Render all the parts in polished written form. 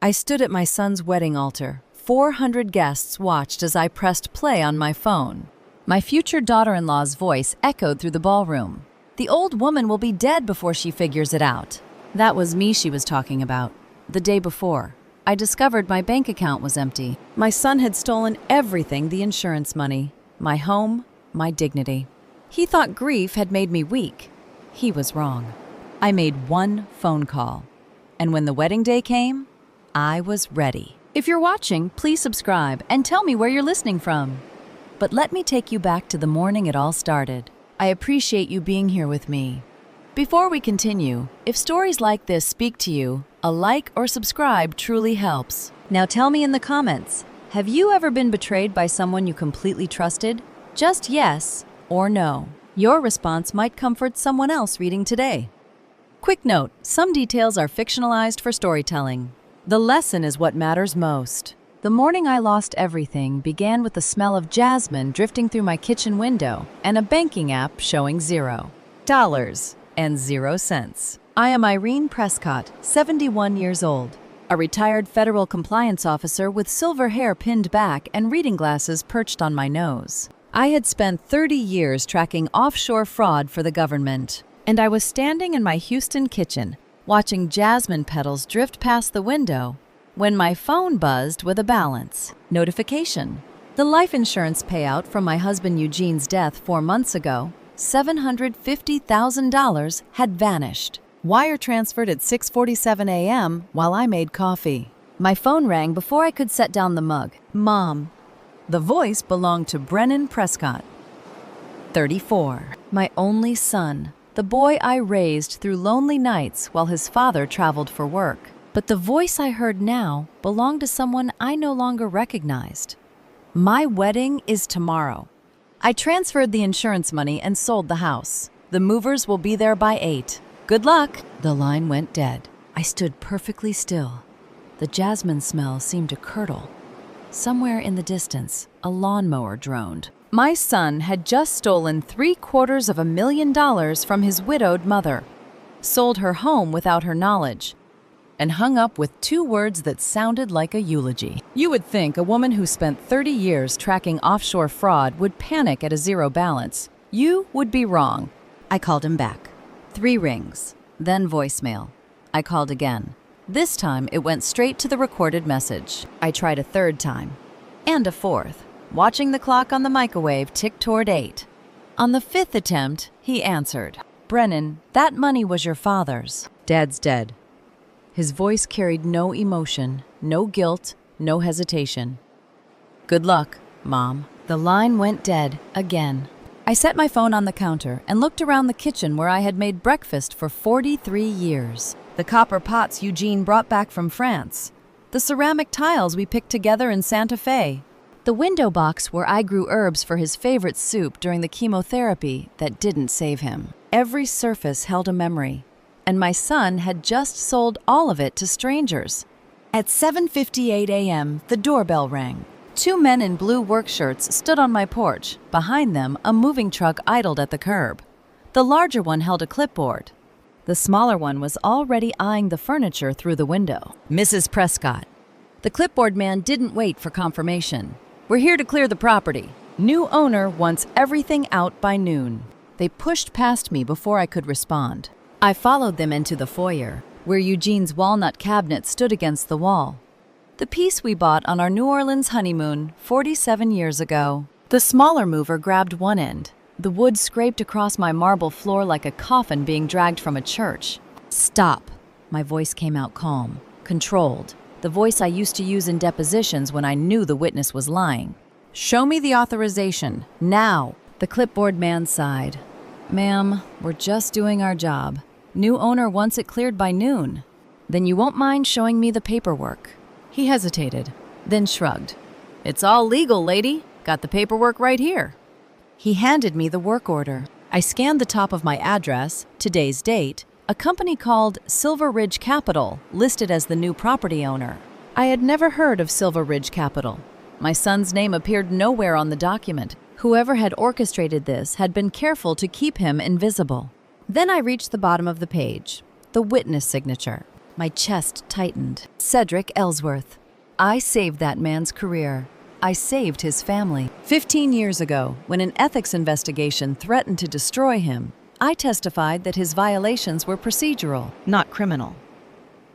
I stood at my son's wedding altar. 400 guests watched as I pressed play on my phone. My future daughter-in-law's voice echoed through the ballroom. The old woman will be dead before she figures it out. That was me she was talking about. The day before, I discovered my bank account was empty. My son had stolen everything, the insurance money, my home, my dignity. He thought grief had made me weak. He was wrong. I made one phone call. And when the wedding day came, I was ready. If you're watching, please subscribe and tell me where you're listening from. But let me take you back to the morning it all started. I appreciate you being here with me. Before we continue, if stories like this speak to you, a like or subscribe truly helps. Now tell me in the comments, have you ever been betrayed by someone you completely trusted? Just yes or no. Your response might comfort someone else reading today. Quick note, some details are fictionalized for storytelling. The lesson is what matters most. The morning I lost everything began with the smell of jasmine drifting through my kitchen window and a banking app showing $0 and 0 cents. I am Irene Prescott, 71 years old, a retired federal compliance officer with silver hair pinned back and reading glasses perched on my nose. I had spent 30 years tracking offshore fraud for the government, and I was standing in my Houston kitchen, watching jasmine petals drift past the window, when my phone buzzed with a balance notification. The life insurance payout from my husband Eugene's death 4 months ago, $750,000, had vanished. Wire transferred at 6:47 a.m. while I made coffee. My phone rang before I could set down the mug. Mom. The voice belonged to Brennan Prescott, 34, my only son, the boy I raised through lonely nights while his father traveled for work. But the voice I heard now belonged to someone I no longer recognized. My wedding is tomorrow. I transferred the insurance money and sold the house. The movers will be there by 8. Good luck. The line went dead. I stood perfectly still. The jasmine smell seemed to curdle. Somewhere in the distance, a lawnmower droned. My son had just stolen $750,000 from his widowed mother, sold her home without her knowledge, and hung up with 2 words that sounded like a eulogy. You would think a woman who spent 30 years tracking offshore fraud would panic at a zero balance. You would be wrong. I called him back. 3 rings, then voicemail. I called again. This time, it went straight to the recorded message. I tried a 3rd time, and a 4th, watching the clock on the microwave tick toward 8. On the 5th attempt, he answered. Brennan, that money was your father's. Dad's dead. His voice carried no emotion, no guilt, no hesitation. Good luck, Mom. The line went dead again. I set my phone on the counter and looked around the kitchen where I had made breakfast for 43 years. The copper pots Eugene brought back from France. The ceramic tiles we picked together in Santa Fe. The window box where I grew herbs for his favorite soup during the chemotherapy that didn't save him. Every surface held a memory, and my son had just sold all of it to strangers. At 7:58 a.m., the doorbell rang. 2 men in blue work shirts stood on my porch. Behind them, a moving truck idled at the curb. The larger one held a clipboard. The smaller one was already eyeing the furniture through the window. Mrs. Prescott. The clipboard man didn't wait for confirmation. We're here to clear the property. New owner wants everything out by noon. They pushed past me before I could respond. I followed them into the foyer, where Eugene's walnut cabinet stood against the wall. The piece we bought on our New Orleans honeymoon 47 years ago. The smaller mover grabbed one end. The wood scraped across my marble floor like a coffin being dragged from a church. Stop. My voice came out calm, controlled, the voice I used to use in depositions when I knew the witness was lying. Show me the authorization, now. The clipboard man sighed. Ma'am, we're just doing our job. New owner wants it cleared by noon. Then you won't mind showing me the paperwork. He hesitated, then shrugged. It's all legal, lady. Got the paperwork right here. He handed me the work order. I scanned the top of my address, today's date, a company called Silver Ridge Capital, listed as the new property owner. I had never heard of Silver Ridge Capital. My son's name appeared nowhere on the document. Whoever had orchestrated this had been careful to keep him invisible. Then I reached the bottom of the page, the witness signature. My chest tightened. Cedric Ellsworth. I saved that man's career. I saved his family. 15 years ago, when an ethics investigation threatened to destroy him, I testified that his violations were procedural, not criminal.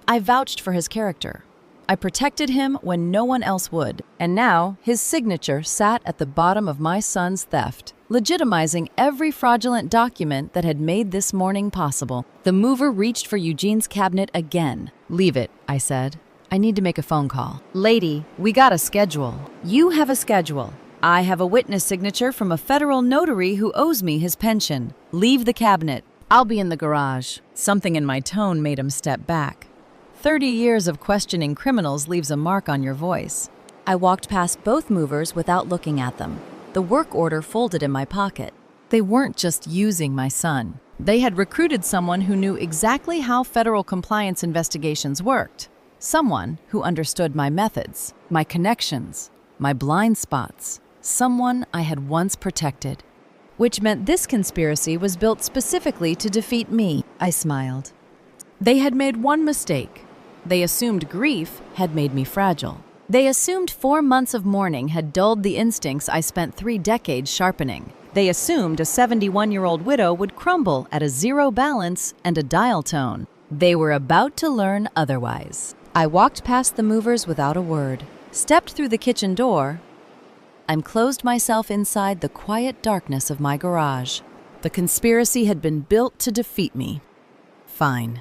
I vouched for his character. I protected him when no one else would, and now his signature sat at the bottom of my son's theft, legitimizing every fraudulent document that had made this morning possible. The mover reached for Eugene's cabinet again. "Leave it," I said. "I need to make a phone call." "Lady, we got a schedule." "You have a schedule. I have a witness signature from a federal notary who owes me his pension. Leave the cabinet. I'll be in the garage." Something in my tone made him step back. 30 years of questioning criminals leaves a mark on your voice. I walked past both movers without looking at them, the work order folded in my pocket. They weren't just using my son. They had recruited someone who knew exactly how federal compliance investigations worked. Someone who understood my methods, my connections, my blind spots. Someone I had once protected. Which meant this conspiracy was built specifically to defeat me. I smiled. They had made one mistake. They assumed grief had made me fragile. They assumed 4 months of mourning had dulled the instincts I spent 3 decades sharpening. They assumed a 71-year-old widow would crumble at a 0 balance and a dial tone. They were about to learn otherwise. I walked past the movers without a word, stepped through the kitchen door, and closed myself inside the quiet darkness of my garage. The conspiracy had been built to defeat me. Fine.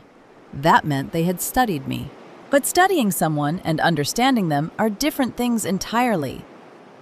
That meant they had studied me. But studying someone and understanding them are different things entirely.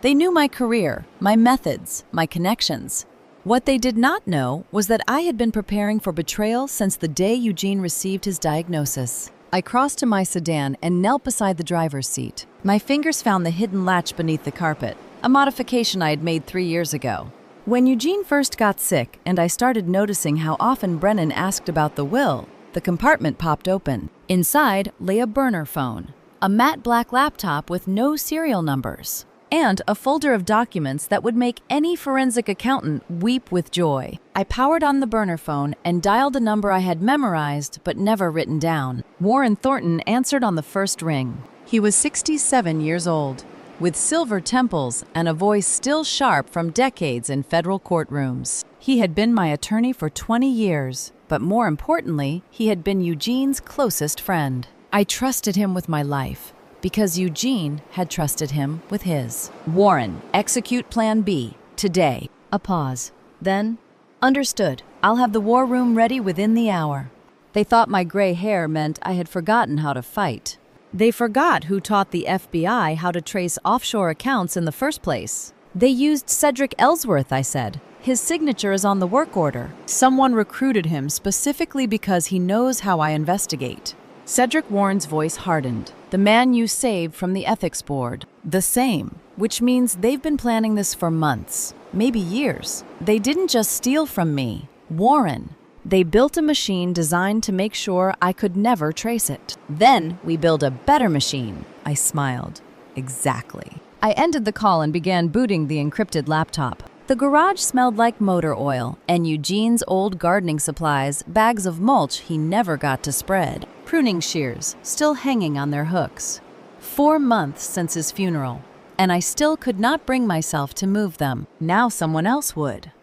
They knew my career, my methods, my connections. What they did not know was that I had been preparing for betrayal since the day Eugene received his diagnosis. I crossed to my sedan and knelt beside the driver's seat. My fingers found the hidden latch beneath the carpet, a modification I had made 3 years ago. When Eugene first got sick and I started noticing how often Brennan asked about the will, the compartment popped open. Inside lay a burner phone, a matte black laptop with no serial numbers, and a folder of documents that would make any forensic accountant weep with joy. I powered on the burner phone and dialed a number I had memorized but never written down. Warren Thornton answered on the first ring. He was 67 years old, with silver temples and a voice still sharp from decades in federal courtrooms. He had been my attorney for 20 years, but more importantly, he had been Eugene's closest friend. I trusted him with my life, because Eugene had trusted him with his. "Warren, execute Plan B, today." A pause. Then, "Understood. I'll have the war room ready within the hour." They thought my gray hair meant I had forgotten how to fight. They forgot who taught the FBI how to trace offshore accounts in the first place. They used Cedric Ellsworth, I said. His signature is on the work order. Someone recruited him specifically because he knows how I investigate. Cedric Warren's voice hardened. "The man you saved from the ethics board." The same, which means they've been planning this for months, maybe years. They didn't just steal from me, Warren. They built a machine designed to make sure I could never trace it. Then we build a better machine. I smiled. Exactly. I ended the call and began booting the encrypted laptop. The garage smelled like motor oil and Eugene's old gardening supplies, bags of mulch he never got to spread, pruning shears still hanging on their hooks. 4 months since his funeral, and I still could not bring myself to move them. Now someone else would,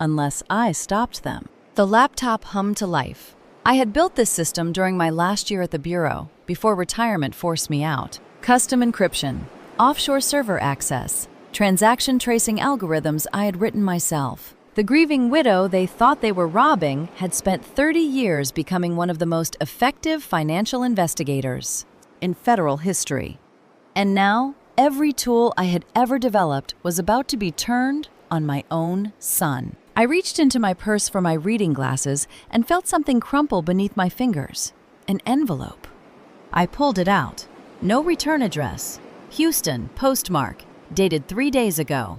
unless I stopped them. The laptop hummed to life. I had built this system during my last year at the Bureau, before retirement forced me out. Custom encryption, offshore server access, transaction tracing algorithms I had written myself. The grieving widow they thought they were robbing had spent 30 years becoming one of the most effective financial investigators in federal history. And now, every tool I had ever developed was about to be turned on my own son. I reached into my purse for my reading glasses and felt something crumple beneath my fingers. An envelope. I pulled it out. No return address. Houston, postmark, dated 3 days ago.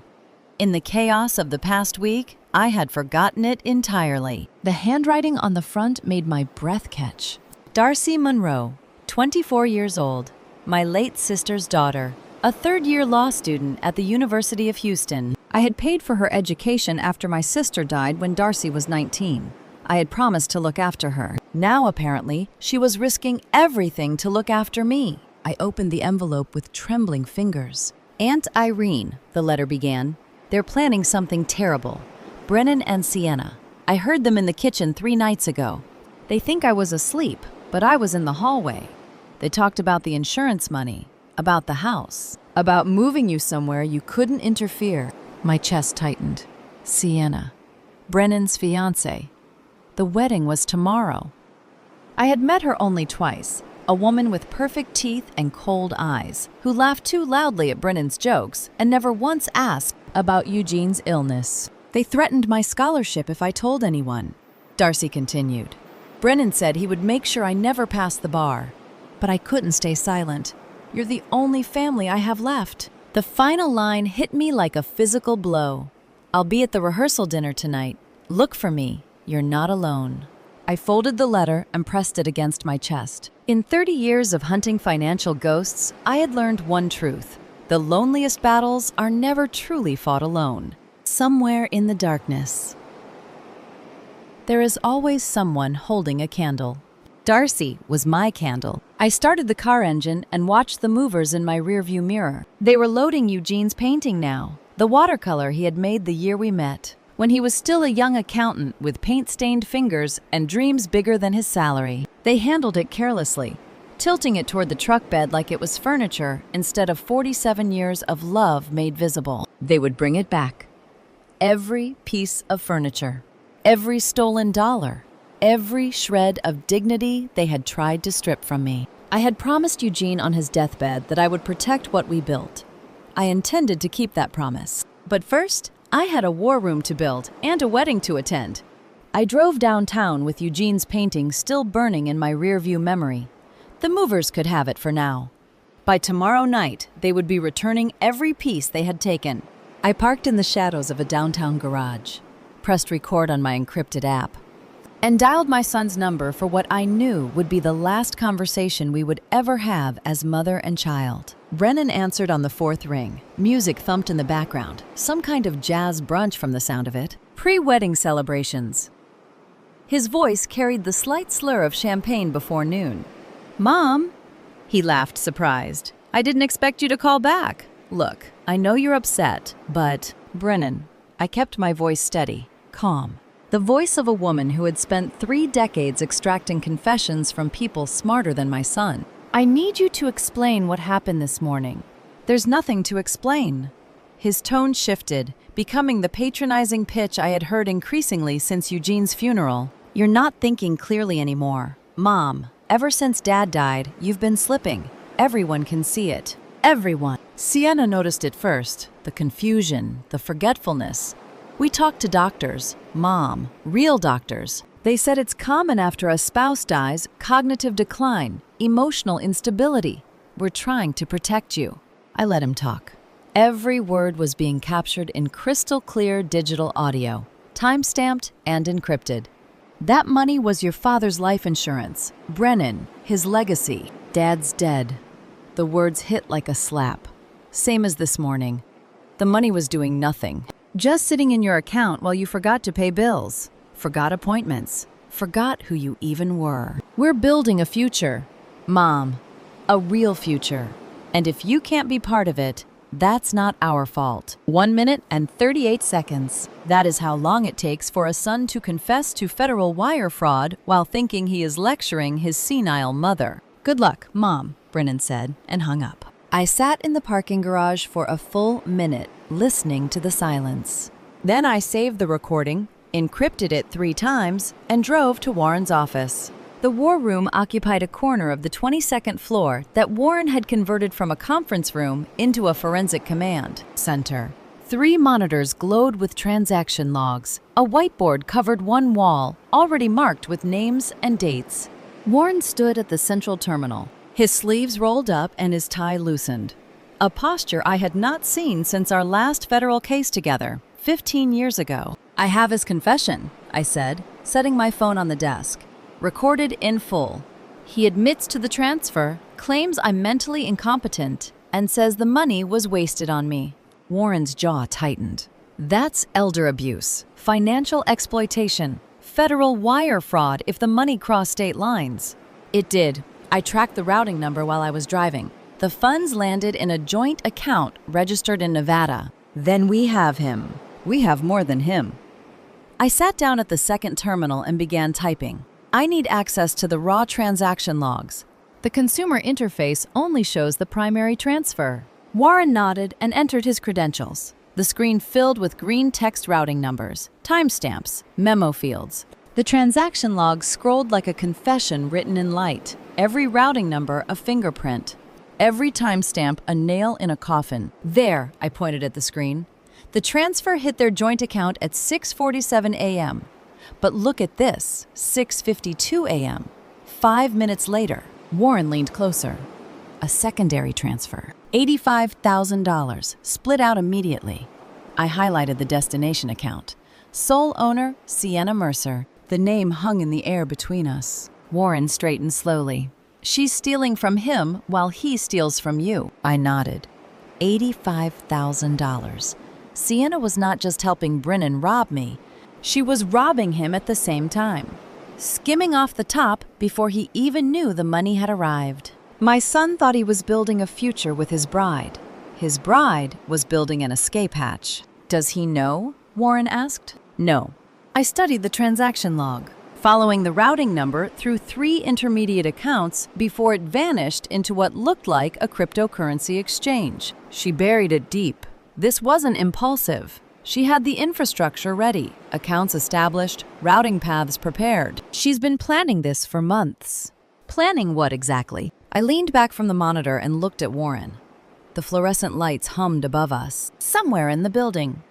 In the chaos of the past week, I had forgotten it entirely. The handwriting on the front made my breath catch. Darcy Monroe, 24 years old, my late sister's daughter, a third-year law student at the University of Houston. I had paid for her education after my sister died when Darcy was 19. I had promised to look after her. Now, apparently, she was risking everything to look after me. I opened the envelope with trembling fingers. Aunt Irene, the letter began. They're planning something terrible. Brennan and Sienna. I heard them in the kitchen 3 nights ago. They think I was asleep, but I was in the hallway. They talked about the insurance money, about the house, about moving you somewhere you couldn't interfere. My chest tightened. Sienna. Brennan's fiancée. The wedding was tomorrow. I had met her only twice, a woman with perfect teeth and cold eyes, who laughed too loudly at Brennan's jokes and never once asked about Eugene's illness. They threatened my scholarship if I told anyone. Darcy continued. Brennan said he would make sure I never passed the bar. But I couldn't stay silent. You're the only family I have left. The final line hit me like a physical blow. I'll be at the rehearsal dinner tonight. Look for me. You're not alone. I folded the letter and pressed it against my chest. In 30 years of hunting financial ghosts, I had learned one truth. The loneliest battles are never truly fought alone. Somewhere in the darkness, there is always someone holding a candle. Darcy was my candle. I started the car engine and watched the movers in my rearview mirror. They were loading Eugene's painting now, the watercolor he had made the year we met, when he was still a young accountant with paint-stained fingers and dreams bigger than his salary. They handled it carelessly, tilting it toward the truck bed like it was furniture instead of 47 years of love made visible. They would bring it back. Every piece of furniture, every stolen dollar, every shred of dignity they had tried to strip from me. I had promised Eugene on his deathbed that I would protect what we built. I intended to keep that promise. But first, I had a war room to build and a wedding to attend. I drove downtown with Eugene's painting still burning in my rearview memory. The movers could have it for now. By tomorrow night, they would be returning every piece they had taken. I parked in the shadows of a downtown garage, pressed record on my encrypted app, and dialed my son's number for what I knew would be the last conversation we would ever have as mother and child. Brennan answered on the 4th ring. Music thumped in the background, some kind of jazz brunch from the sound of it. Pre-wedding celebrations. His voice carried the slight slur of champagne before noon. "Mom!" He laughed, surprised. "I didn't expect you to call back. Look, I know you're upset, but..." Brennan. I kept my voice steady, calm. The voice of a woman who had spent 3 decades extracting confessions from people smarter than my son. "I need you to explain what happened this morning." "There's nothing to explain." His tone shifted, becoming the patronizing pitch I had heard increasingly since Eugene's funeral. "You're not thinking clearly anymore. Mom, ever since Dad died, you've been slipping. Everyone can see it. Everyone." Sienna noticed it first, the confusion, the forgetfulness. We talked to doctors, Mom, real doctors. They said it's common after a spouse dies, cognitive decline, emotional instability. "We're trying to protect you." I let him talk. Every word was being captured in crystal clear digital audio, time-stamped and encrypted. "That money was your father's life insurance. Brennan, his legacy. Dad's dead." The words hit like a slap. Same as this morning. The money was doing nothing. Just sitting in your account while you forgot to pay bills, forgot appointments, forgot who you even were. "We're building a future, Mom, a real future. And if you can't be part of it, that's not our fault." 1 minute and 38 seconds. That is how long it takes for a son to confess to federal wire fraud while thinking he is lecturing his senile mother. "Good luck, Mom," Brennan said, and hung up. I sat in the parking garage for a full minute, listening to the silence. Then I saved the recording, encrypted it 3 times, and drove to Warren's office. The war room occupied a corner of the 22nd floor that Warren had converted from a conference room into a forensic command center. 3 monitors glowed with transaction logs. A whiteboard covered one wall, already marked with names and dates. Warren stood at the central terminal, his sleeves rolled up and his tie loosened. A posture I had not seen since our last federal case together, 15 years ago. "I have his confession," I said, setting my phone on the desk. "Recorded in full. He admits to the transfer, claims I'm mentally incompetent, and says the money was wasted on me." Warren's jaw tightened. "That's elder abuse, financial exploitation, federal wire fraud if the money crossed state lines. It did. I tracked the routing number while I was driving. The funds landed in a joint account registered in Nevada. Then we have him. We have more than him. I sat down at the second terminal and began typing. I need access to the raw transaction logs. The consumer interface only shows the primary transfer. Warren nodded and entered his credentials. The screen filled with green text routing numbers, timestamps, memo fields. The transaction log scrolled like a confession written in light. Every routing number a fingerprint. Every timestamp a nail in a coffin. There, I pointed at the screen. The transfer hit their joint account at 6:47 a.m. But look at this, 6:52 a.m. 5 minutes later, Warren leaned closer. A secondary transfer, $85,000, split out immediately. I highlighted the destination account. Sole owner, Sienna Mercer. The name hung in the air between us. Warren straightened slowly. She's stealing from him while he steals from you. I nodded. $85,000. Sienna was not just helping Brennan rob me. She was robbing him at the same time, skimming off the top before he even knew the money had arrived. My son thought he was building a future with his bride. His bride was building an escape hatch. Does he know? Warren asked. No. I studied the transaction log, following the routing number through 3 intermediate accounts before it vanished into what looked like a cryptocurrency exchange. She buried it deep. This wasn't impulsive. She had the infrastructure ready, accounts established, routing paths prepared. She's been planning this for months. Planning what exactly? I leaned back from the monitor and looked at Warren. The fluorescent lights hummed above us, somewhere in the building.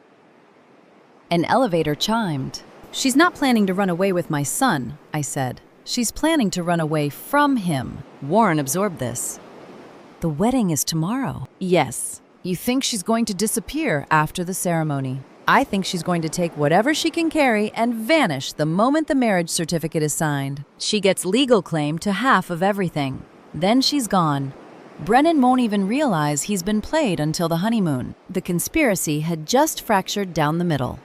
An elevator chimed. She's not planning to run away with my son, I said. She's planning to run away from him. Warren absorbed this. The wedding is tomorrow. Yes. You think she's going to disappear after the ceremony. I think she's going to take whatever she can carry and vanish the moment the marriage certificate is signed. She gets legal claim to half of everything. Then she's gone. Brennan won't even realize he's been played until the honeymoon. The conspiracy had just fractured down the middle,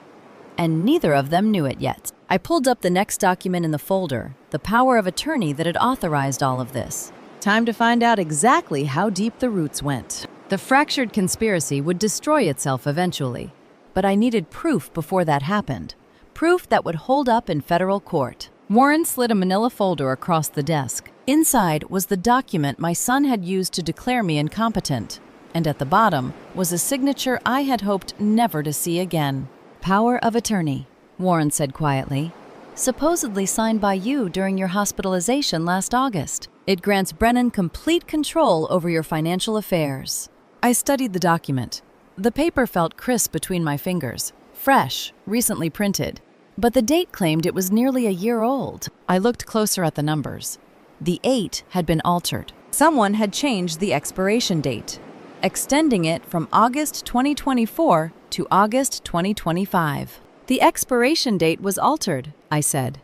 and neither of them knew it yet. I pulled up the next document in the folder, the power of attorney that had authorized all of this. Time to find out exactly how deep the roots went. The fractured conspiracy would destroy itself eventually, but I needed proof before that happened. Proof that would hold up in federal court. Warren slid a manila folder across the desk. Inside was the document my son had used to declare me incompetent, and at the bottom was a signature I had hoped never to see again. Power of attorney, Warren said quietly. Supposedly signed by you during your hospitalization last August. It grants Brennan complete control over your financial affairs. I studied the document. The paper felt crisp between my fingers, fresh, recently printed. But the date claimed it was nearly a year old. I looked closer at the numbers. The 8 had been altered. Someone had changed the expiration date, extending it from August 2024 to August 2025. The expiration date was altered, I said.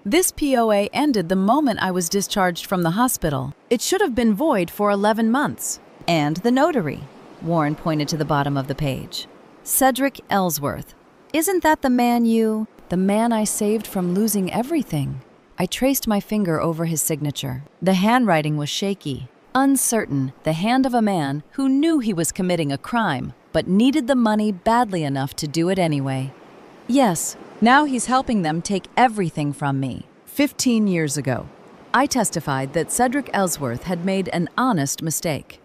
This POA ended the moment I was discharged from the hospital. It should have been void for 11 months. And the notary. Warren pointed to the bottom of the page. Cedric Ellsworth. Isn't that the man I saved from losing everything? I traced my finger over his signature. The handwriting was shaky, uncertain, the hand of a man who knew he was committing a crime, but needed the money badly enough to do it anyway. Yes, now he's helping them take everything from me. 15 years ago, I testified that Cedric Ellsworth had made an honest mistake.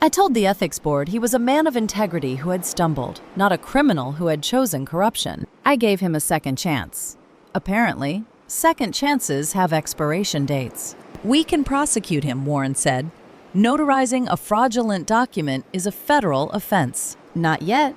I told the ethics board he was a man of integrity who had stumbled, not a criminal who had chosen corruption. I gave him a second chance. Apparently, second chances have expiration dates. We can prosecute him, Warren said. Notarizing a fraudulent document is a federal offense. Not yet.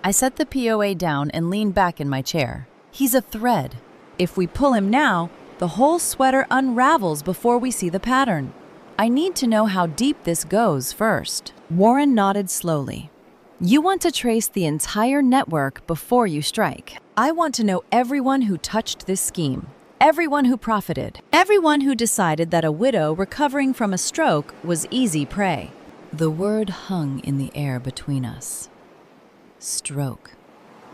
I set the POA down and leaned back in my chair. He's a thread. If we pull him now, the whole sweater unravels before we see the pattern. I need to know how deep this goes first. Warren nodded slowly. You want to trace the entire network before you strike. I want to know everyone who touched this scheme, everyone who profited, everyone who decided that a widow recovering from a stroke was easy prey. The word hung in the air between us. Stroke.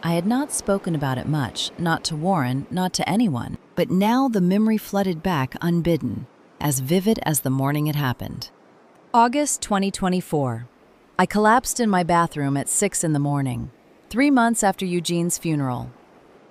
I had not spoken about it much, not to Warren, not to anyone, but now the memory flooded back unbidden, as vivid as the morning it happened. August 2024. I collapsed in my bathroom at 6 in the morning, 3 months after Eugene's funeral.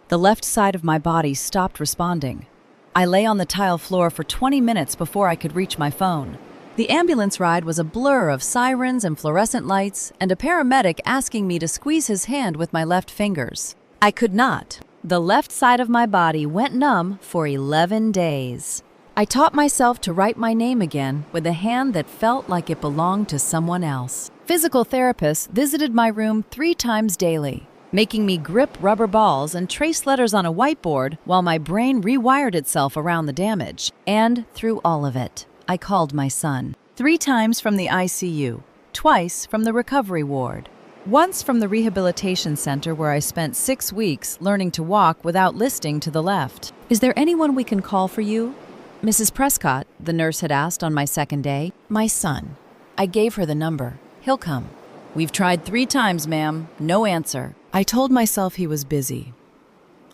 The left side of my body stopped responding. I lay on the tile floor for 20 minutes before I could reach my phone. The ambulance ride was a blur of sirens and fluorescent lights, and a paramedic asking me to squeeze his hand with my left fingers. I could not. The left side of my body went numb for 11 days. I taught myself to write my name again with a hand that felt like it belonged to someone else. Physical therapists visited my room 3 times daily, making me grip rubber balls and trace letters on a whiteboard while my brain rewired itself around the damage. And through all of it, I called my son. 3 times from the ICU, twice from the recovery ward. Once from the rehabilitation center where I spent 6 weeks learning to walk without listing to the left. "Is there anyone we can call for you?" Mrs. Prescott, the nurse had asked on my second day. "My son." I gave her the number. "He'll come." "We've tried 3 times, ma'am. No answer." I told myself he was busy.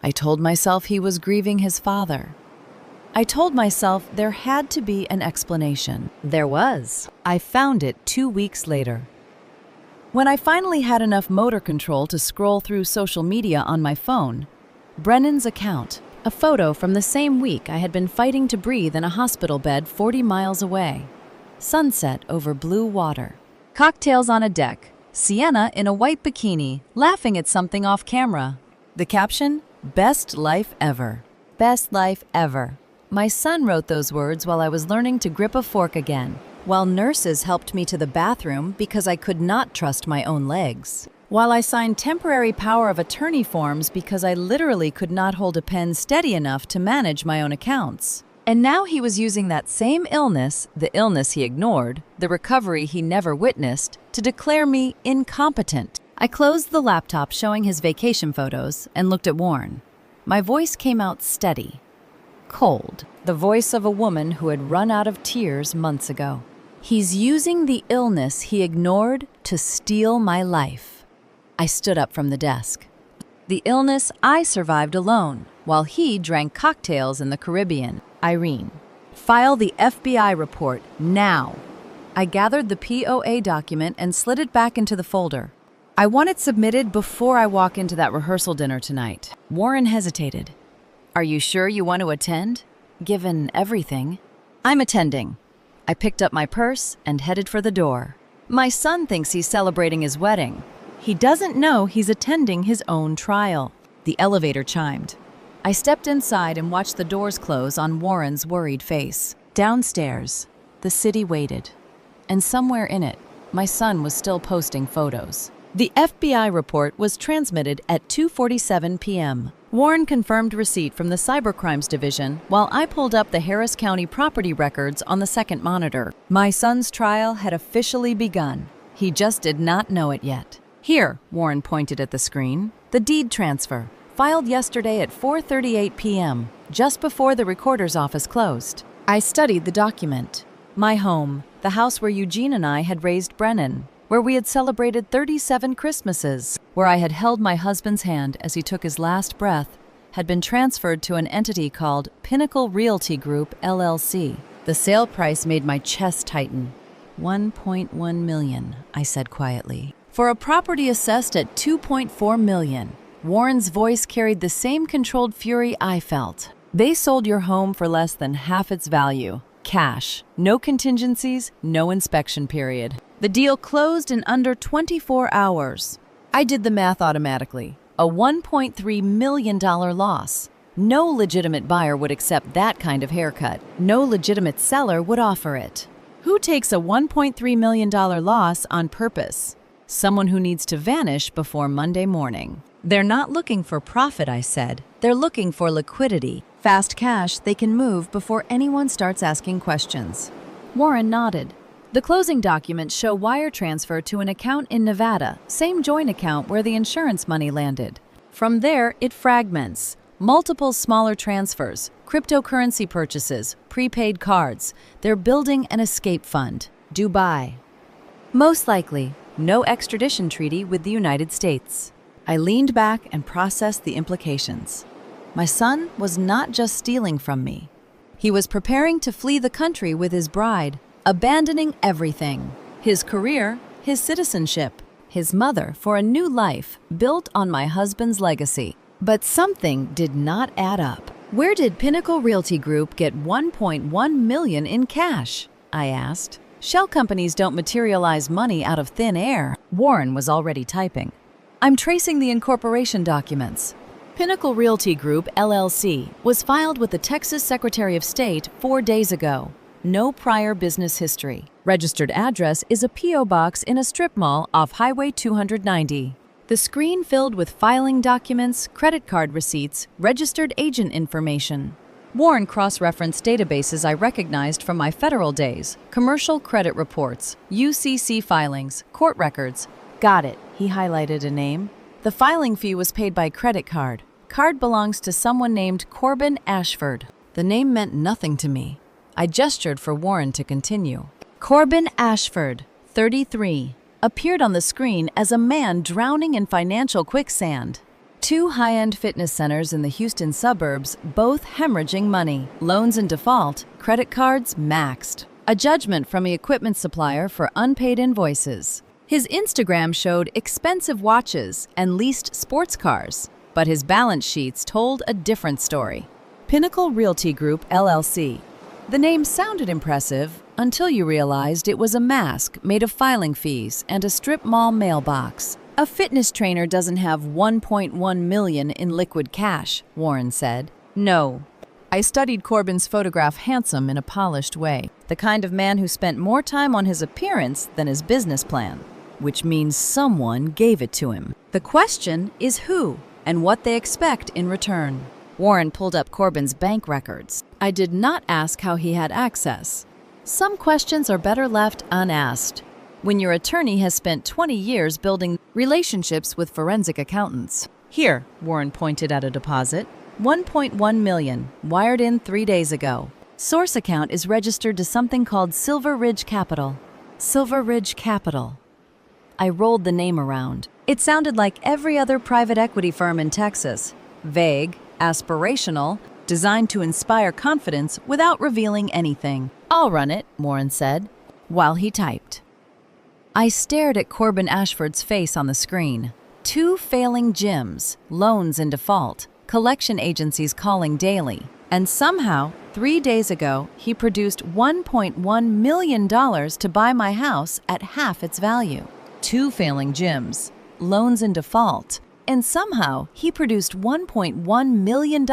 I told myself he was grieving his father. I told myself there had to be an explanation. There was. I found it 2 weeks later. When I finally had enough motor control to scroll through social media on my phone, Brennan's account, a photo from the same week I had been fighting to breathe in a hospital bed 40 miles away. Sunset over blue water. Cocktails on a deck. Sienna in a white bikini, laughing at something off camera. The caption, "Best life ever." Best life ever. My son wrote those words while I was learning to grip a fork again, while nurses helped me to the bathroom because I could not trust my own legs, while I signed temporary power of attorney forms because I literally could not hold a pen steady enough to manage my own accounts. And now he was using that same illness, the illness he ignored, the recovery he never witnessed, to declare me incompetent. I closed the laptop showing his vacation photos and looked at Warren. My voice came out steady. Cold, the voice of a woman who had run out of tears months ago. He's using the illness he ignored to steal my life. I stood up from the desk. The illness I survived alone, while he drank cocktails in the Caribbean. Irene, file the FBI report now. I gathered the POA document and slid it back into the folder. I want it submitted before I walk into that rehearsal dinner tonight. Warren hesitated. "Are you sure you want to attend? Given everything." "I'm attending." I picked up my purse and headed for the door. My son thinks he's celebrating his wedding. He doesn't know he's attending his own trial. The elevator chimed. I stepped inside and watched the doors close on Warren's worried face. Downstairs, the city waited. And somewhere in it, my son was still posting photos. The FBI report was transmitted at 2:47 p.m. Warren confirmed receipt from the Cybercrimes Division while I pulled up the Harris County property records on the second monitor. My son's trial had officially begun. He just did not know it yet. "Here," Warren pointed at the screen, "the deed transfer, filed yesterday at 4:38 p.m., just before the recorder's office closed." I studied the document. My home, the house where Eugene and I had raised Brennan, where we had celebrated 37 Christmases, where I had held my husband's hand as he took his last breath, had been transferred to an entity called Pinnacle Realty Group, LLC. The sale price made my chest tighten. $1.1 million, I said quietly. For a property assessed at $2.4 million, Warren's voice carried the same controlled fury I felt. "They sold your home for less than half its value. Cash, no contingencies, no inspection period. The deal closed in under 24 hours. I did the math automatically. A $1.3 million loss. No legitimate buyer would accept that kind of haircut. No legitimate seller would offer it. Who takes a $1.3 million loss on purpose? Someone who needs to vanish before Monday morning. They're not looking for profit, I said. They're looking for liquidity. Fast cash they can move before anyone starts asking questions. Warren nodded. The closing documents show wire transfer to an account in Nevada, same joint account where the insurance money landed. From there, it fragments. Multiple smaller transfers, cryptocurrency purchases, prepaid cards. They're building an escape fund. Dubai. Most likely, no extradition treaty with the United States. I leaned back and processed the implications. My son was not just stealing from me. He was preparing to flee the country with his bride, abandoning everything: his career, his citizenship, his mother, for a new life built on my husband's legacy. But something did not add up. Where did Pinnacle Realty Group get $1.1 million in cash? I asked. Shell companies don't materialize money out of thin air. Warren was already typing. I'm tracing the incorporation documents. Pinnacle Realty Group, LLC, was filed with the Texas Secretary of State 4 days ago. No prior business history. Registered address is a P.O. box in a strip mall off Highway 290. The screen filled with filing documents, credit card receipts, registered agent information. Warren cross-referenced databases I recognized from my federal days: commercial credit reports, UCC filings, court records. Got it. He highlighted a name. The filing fee was paid by credit card. Card belongs to someone named Corbin Ashford. The name meant nothing to me. I gestured for Warren to continue. Corbin Ashford, 33, appeared on the screen as a man drowning in financial quicksand. 2 high-end fitness centers in the Houston suburbs, both hemorrhaging money. Loans in default, credit cards maxed. A judgment from the equipment supplier for unpaid invoices. His Instagram showed expensive watches and leased sports cars, but his balance sheets told a different story. Pinnacle Realty Group, LLC. The name sounded impressive until you realized it was a mask made of filing fees and a strip mall mailbox. A fitness trainer doesn't have $1.1 million in liquid cash, Warren said. No. I studied Corbin's photograph, handsome in a polished way, the kind of man who spent more time on his appearance than his business plan, which means someone gave it to him. The question is who and what they expect in return. Warren pulled up Corbin's bank records. I did not ask how he had access. Some questions are better left unasked. When your attorney has spent 20 years building relationships with forensic accountants. Here, Warren pointed at a deposit. $1.1 million, wired in 3 days ago. Source account is registered to something called Silver Ridge Capital. Silver Ridge Capital. I rolled the name around. It sounded like every other private equity firm in Texas. Vague, aspirational, designed to inspire confidence without revealing anything. I'll run it, Warren said, while he typed. I stared at Corbin Ashford's face on the screen. 2 failing gyms, loans in default, collection agencies calling daily. And somehow, 3 days ago, he produced $1.1 million to buy my house at half its value. 2 failing gyms, loans in default, and somehow he produced $1.1 million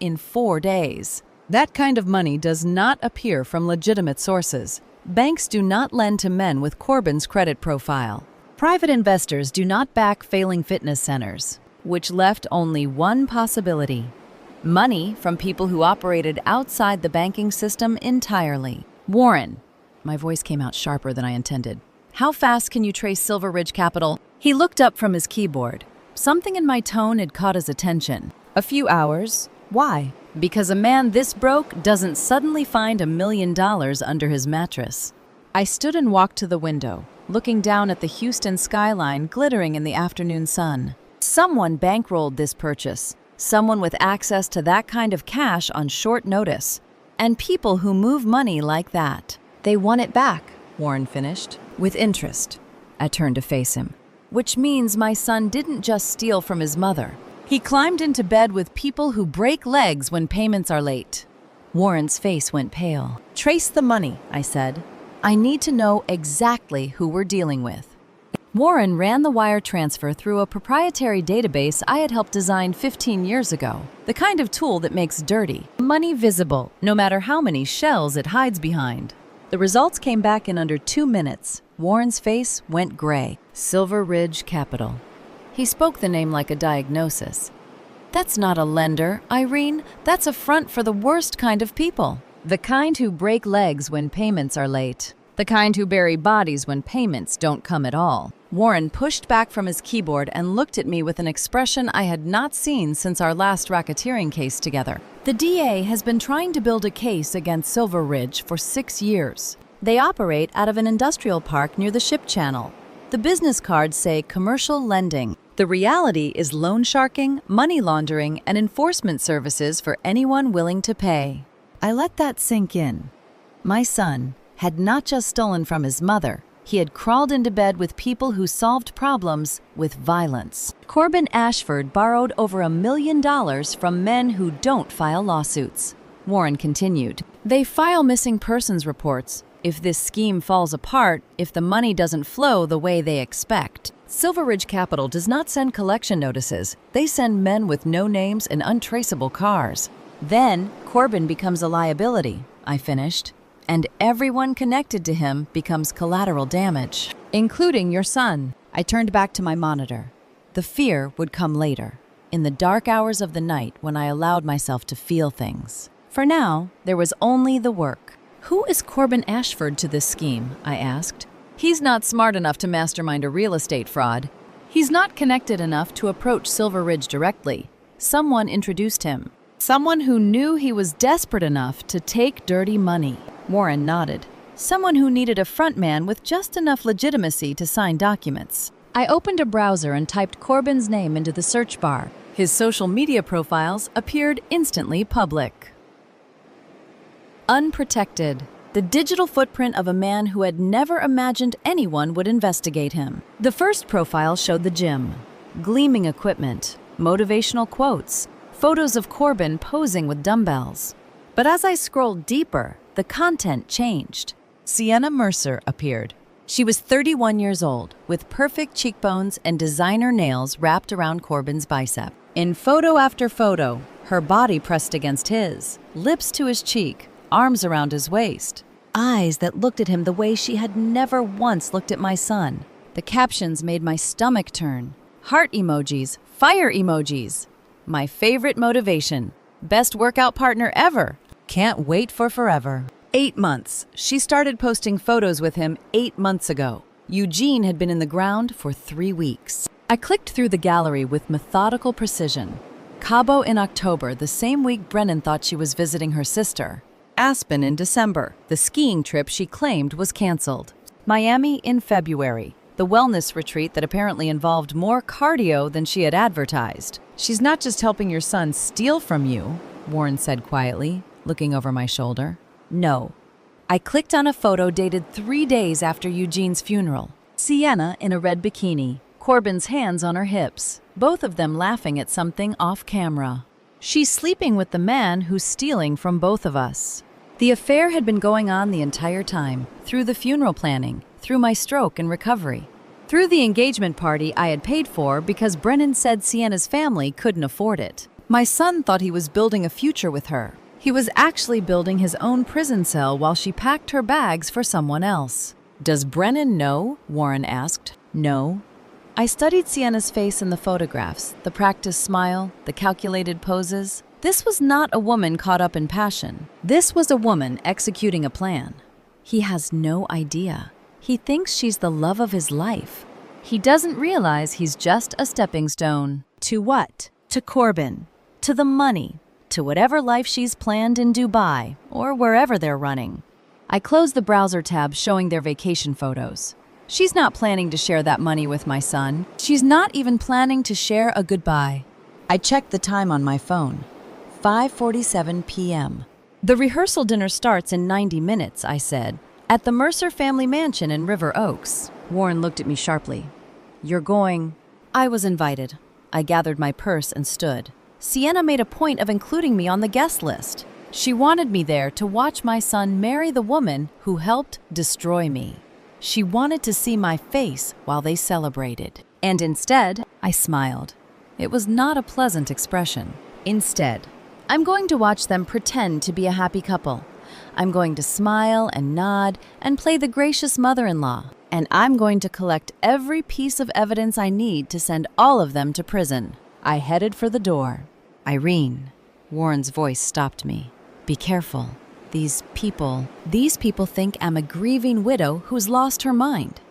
in 4 days. That kind of money does not appear from legitimate sources. Banks do not lend to men with Corbin's credit profile. Private investors do not back failing fitness centers, which left only one possibility: money from people who operated outside the banking system entirely. Warren, my voice came out sharper than I intended. How fast can you trace Silver Ridge Capital? He looked up from his keyboard. Something in my tone had caught his attention. A few hours. Why? Because a man this broke doesn't suddenly find $1 million under his mattress. I stood and walked to the window, looking down at the Houston skyline glittering in the afternoon sun. Someone bankrolled this purchase. Someone with access to that kind of cash on short notice. And people who move money like that. They want it back, Warren finished, with interest. I turned to face him. Which means my son didn't just steal from his mother. He climbed into bed with people who break legs when payments are late. Warren's face went pale. Trace the money, I said. I need to know exactly who we're dealing with. Warren ran the wire transfer through a proprietary database I had helped design 15 years ago. The kind of tool that makes dirty money visible, no matter how many shells it hides behind. The results came back in under 2 minutes. Warren's face went gray. Silver Ridge Capital. He spoke the name like a diagnosis. That's not a lender, Irene. That's a front for the worst kind of people. The kind who break legs when payments are late. The kind who bury bodies when payments don't come at all. Warren pushed back from his keyboard and looked at me with an expression I had not seen since our last racketeering case together. The DA has been trying to build a case against Silver Ridge for 6 years. They operate out of an industrial park near the Ship Channel. The business cards say commercial lending. The reality is loan sharking, money laundering, and enforcement services for anyone willing to pay. I let that sink in. My son had not just stolen from his mother, he had crawled into bed with people who solved problems with violence. Corbin Ashford borrowed over $1 million from men who don't file lawsuits. Warren continued. They file missing persons reports. If this scheme falls apart, if the money doesn't flow the way they expect. Silver Ridge Capital does not send collection notices. They send men with no names and untraceable cars. Then, Corbin becomes a liability, I finished. And everyone connected to him becomes collateral damage, including your son. I turned back to my monitor. The fear would come later, in the dark hours of the night when I allowed myself to feel things. For now, there was only the work. Who is Corbin Ashford to this scheme? I asked. He's not smart enough to mastermind a real estate fraud. He's not connected enough to approach Silver Ridge directly. Someone introduced him. Someone who knew he was desperate enough to take dirty money. Warren nodded. Someone who needed a frontman with just enough legitimacy to sign documents. I opened a browser and typed Corbin's name into the search bar. His social media profiles appeared instantly public. Unprotected. The digital footprint of a man who had never imagined anyone would investigate him. The first profile showed the gym. Gleaming equipment, motivational quotes, photos of Corbin posing with dumbbells. But as I scrolled deeper, the content changed. Sienna Mercer appeared. She was 31 years old, with perfect cheekbones and designer nails wrapped around Corbin's bicep. In photo after photo, her body pressed against his, lips to his cheek, arms around his waist, eyes that looked at him the way she had never once looked at my son. The captions made my stomach turn. Heart emojis, fire emojis. My favorite motivation. Best workout partner ever. Can't wait for forever. 8 months. She started posting photos with him 8 months ago. Eugene had been in the ground for 3 weeks. I clicked through the gallery with methodical precision. Cabo in October, the same week Brennan thought she was visiting her sister. Aspen in December, the skiing trip she claimed was canceled. Miami in February, the wellness retreat that apparently involved more cardio than she had advertised. She's not just helping your son steal from you, Warren said quietly, looking over my shoulder. No. I clicked on a photo dated 3 days after Eugene's funeral. Sienna in a red bikini, Corbin's hands on her hips, both of them laughing at something off camera. She's sleeping with the man who's stealing from both of us. The affair had been going on the entire time, through the funeral planning, through my stroke and recovery, through the engagement party I had paid for because Brennan said Sienna's family couldn't afford it. My son thought he was building a future with her. He was actually building his own prison cell while she packed her bags for someone else. Does Brennan know? Warren asked. No. I studied Sienna's face in the photographs, the practiced smile, the calculated poses. This was not a woman caught up in passion. This was a woman executing a plan. He has no idea. He thinks she's the love of his life. He doesn't realize he's just a stepping stone. To what? To Corbin. To the money. To whatever life she's planned in Dubai or wherever they're running. I closed the browser tab showing their vacation photos. She's not planning to share that money with my son. She's not even planning to share a goodbye. I checked the time on my phone. 5:47 p.m. The rehearsal dinner starts in 90 minutes, I said, at the Mercer family mansion in River Oaks. Warren looked at me sharply. You're going? I was invited. I gathered my purse and stood. Sienna made a point of including me on the guest list. She wanted me there to watch my son marry the woman who helped destroy me. She wanted to see my face while they celebrated. And instead, I smiled. It was not a pleasant expression. Instead, I'm going to watch them pretend to be a happy couple. I'm going to smile and nod and play the gracious mother-in-law. And I'm going to collect every piece of evidence I need to send all of them to prison. I headed for the door. Irene, Warren's voice stopped me. Be careful. These people think I'm a grieving widow who's lost her mind.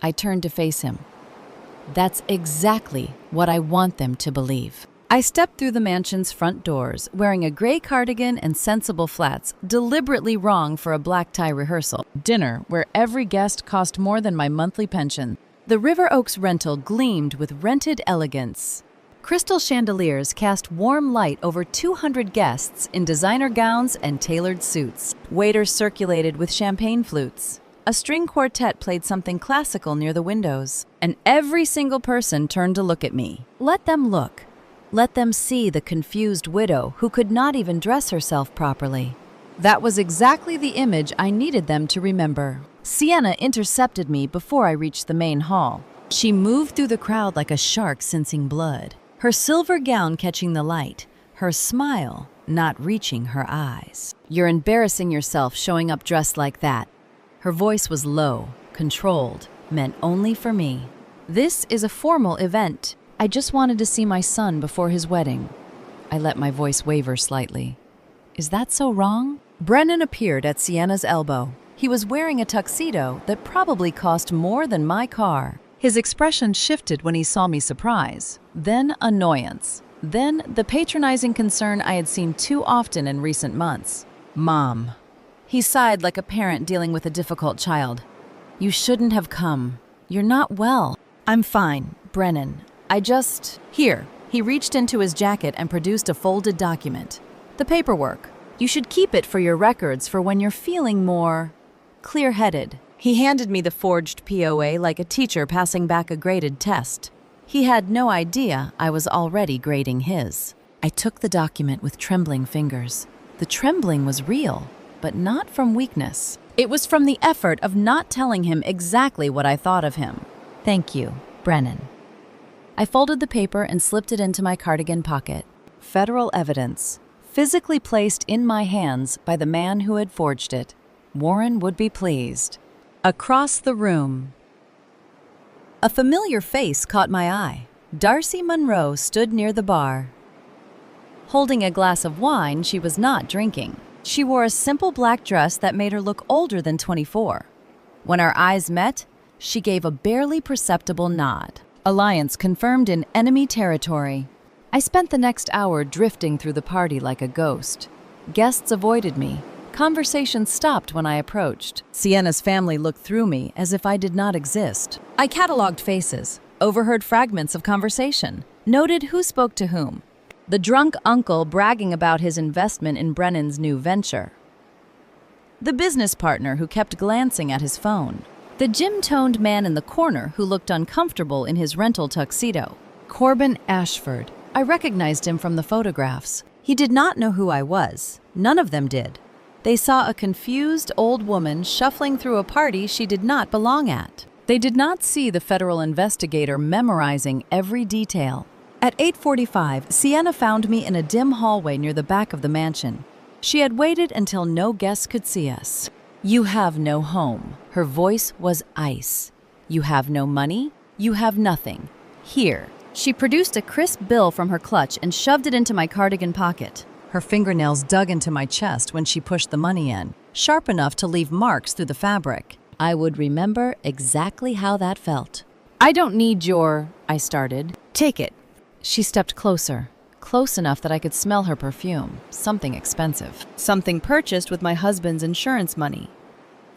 I turned to face him. That's exactly what I want them to believe. I stepped through the mansion's front doors, wearing a gray cardigan and sensible flats, deliberately wrong for a black tie rehearsal. Dinner, where every guest cost more than my monthly pension. The River Oaks rental gleamed with rented elegance. Crystal chandeliers cast warm light over 200 guests in designer gowns and tailored suits. Waiters circulated with champagne flutes. A string quartet played something classical near the windows, and every single person turned to look at me. Let them look. Let them see the confused widow who could not even dress herself properly. That was exactly the image I needed them to remember. Sienna intercepted me before I reached the main hall. She moved through the crowd like a shark sensing blood, her silver gown catching the light, her smile not reaching her eyes. "You're embarrassing yourself showing up dressed like that." Her voice was low, controlled, meant only for me. "This is a formal event. I just wanted to see my son before his wedding." I let my voice waver slightly. "Is that so wrong?" Brennan appeared at Sienna's elbow. He was wearing a tuxedo that probably cost more than my car. His expression shifted when he saw me surprise, then annoyance, then the patronizing concern I had seen too often in recent months. "Mom." He sighed like a parent dealing with a difficult child. "You shouldn't have come. You're not well." "I'm fine, Brennan. Here." He reached into his jacket and produced a folded document. "The paperwork. You should keep it for your records for when you're feeling more clear-headed." He handed me the forged POA like a teacher passing back a graded test. He had no idea I was already grading his. I took the document with trembling fingers. The trembling was real, but not from weakness. It was from the effort of not telling him exactly what I thought of him. "Thank you, Brennan." I folded the paper and slipped it into my cardigan pocket. Federal evidence, physically placed in my hands by the man who had forged it. Warren would be pleased. Across the room. A familiar face caught my eye. Darcy Monroe stood near the bar. Holding a glass of wine she was not drinking. She wore a simple black dress that made her look older than 24. When our eyes met, she gave a barely perceptible nod. Alliance confirmed in enemy territory. I spent the next hour drifting through the party like a ghost. Guests avoided me. Conversation stopped when I approached. Sienna's family looked through me as if I did not exist. I cataloged faces, overheard fragments of conversation, noted who spoke to whom. The drunk uncle bragging about his investment in Brennan's new venture. The business partner who kept glancing at his phone. The gym-toned man in the corner who looked uncomfortable in his rental tuxedo. Corbin Ashford. I recognized him from the photographs. He did not know who I was. None of them did. They saw a confused old woman shuffling through a party she did not belong at. They did not see the federal investigator memorizing every detail. At 8:45, Sienna found me in a dim hallway near the back of the mansion. She had waited until no guests could see us. "You have no home." Her voice was ice. "You have no money. You have nothing. Here." She produced a crisp bill from her clutch and shoved it into my cardigan pocket. Her fingernails dug into my chest when she pushed the money in, sharp enough to leave marks through the fabric. I would remember exactly how that felt. "I don't need your," I started. "Take it." She stepped closer, close enough that I could smell her perfume, something expensive, something purchased with my husband's insurance money.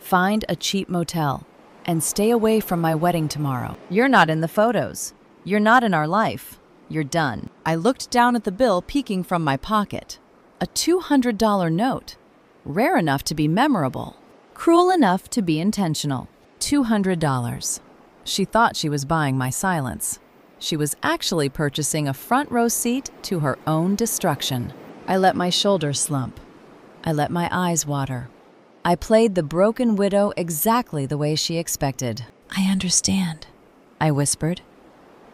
"Find a cheap motel and stay away from my wedding tomorrow. You're not in the photos. You're not in our life. You're done." I looked down at the bill peeking from my pocket. A $200 note, rare enough to be memorable, cruel enough to be intentional. $200. She thought she was buying my silence. She was actually purchasing a front row seat to her own destruction. I let my shoulders slump. I let my eyes water. I played the broken widow exactly the way she expected. "I understand," I whispered.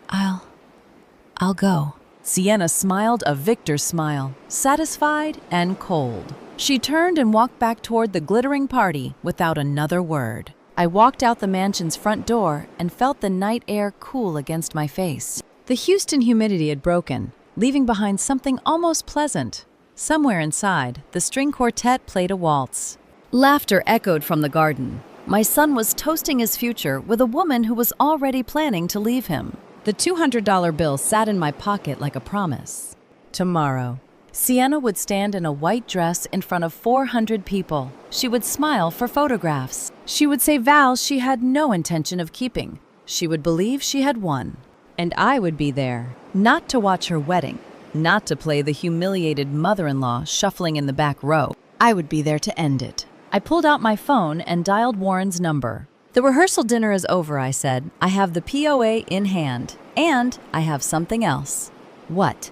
I'll go." Sienna smiled a victor's smile, satisfied and cold. She turned and walked back toward the glittering party without another word. I walked out the mansion's front door and felt the night air cool against my face. The Houston humidity had broken, leaving behind something almost pleasant. Somewhere inside, the string quartet played a waltz. Laughter echoed from the garden. My son was toasting his future with a woman who was already planning to leave him. The $200 bill sat in my pocket like a promise. Tomorrow, Sienna would stand in a white dress in front of 400 people. She would smile for photographs. She would say vows she had no intention of keeping. she would believe she had won. And I would be there, not to watch her wedding, not to play the humiliated mother-in-law shuffling in the back row. I would be there to end it. I pulled out my phone and dialed Warren's number. "The rehearsal dinner is over," I said. "I have the POA in hand, and I have something else." "What?"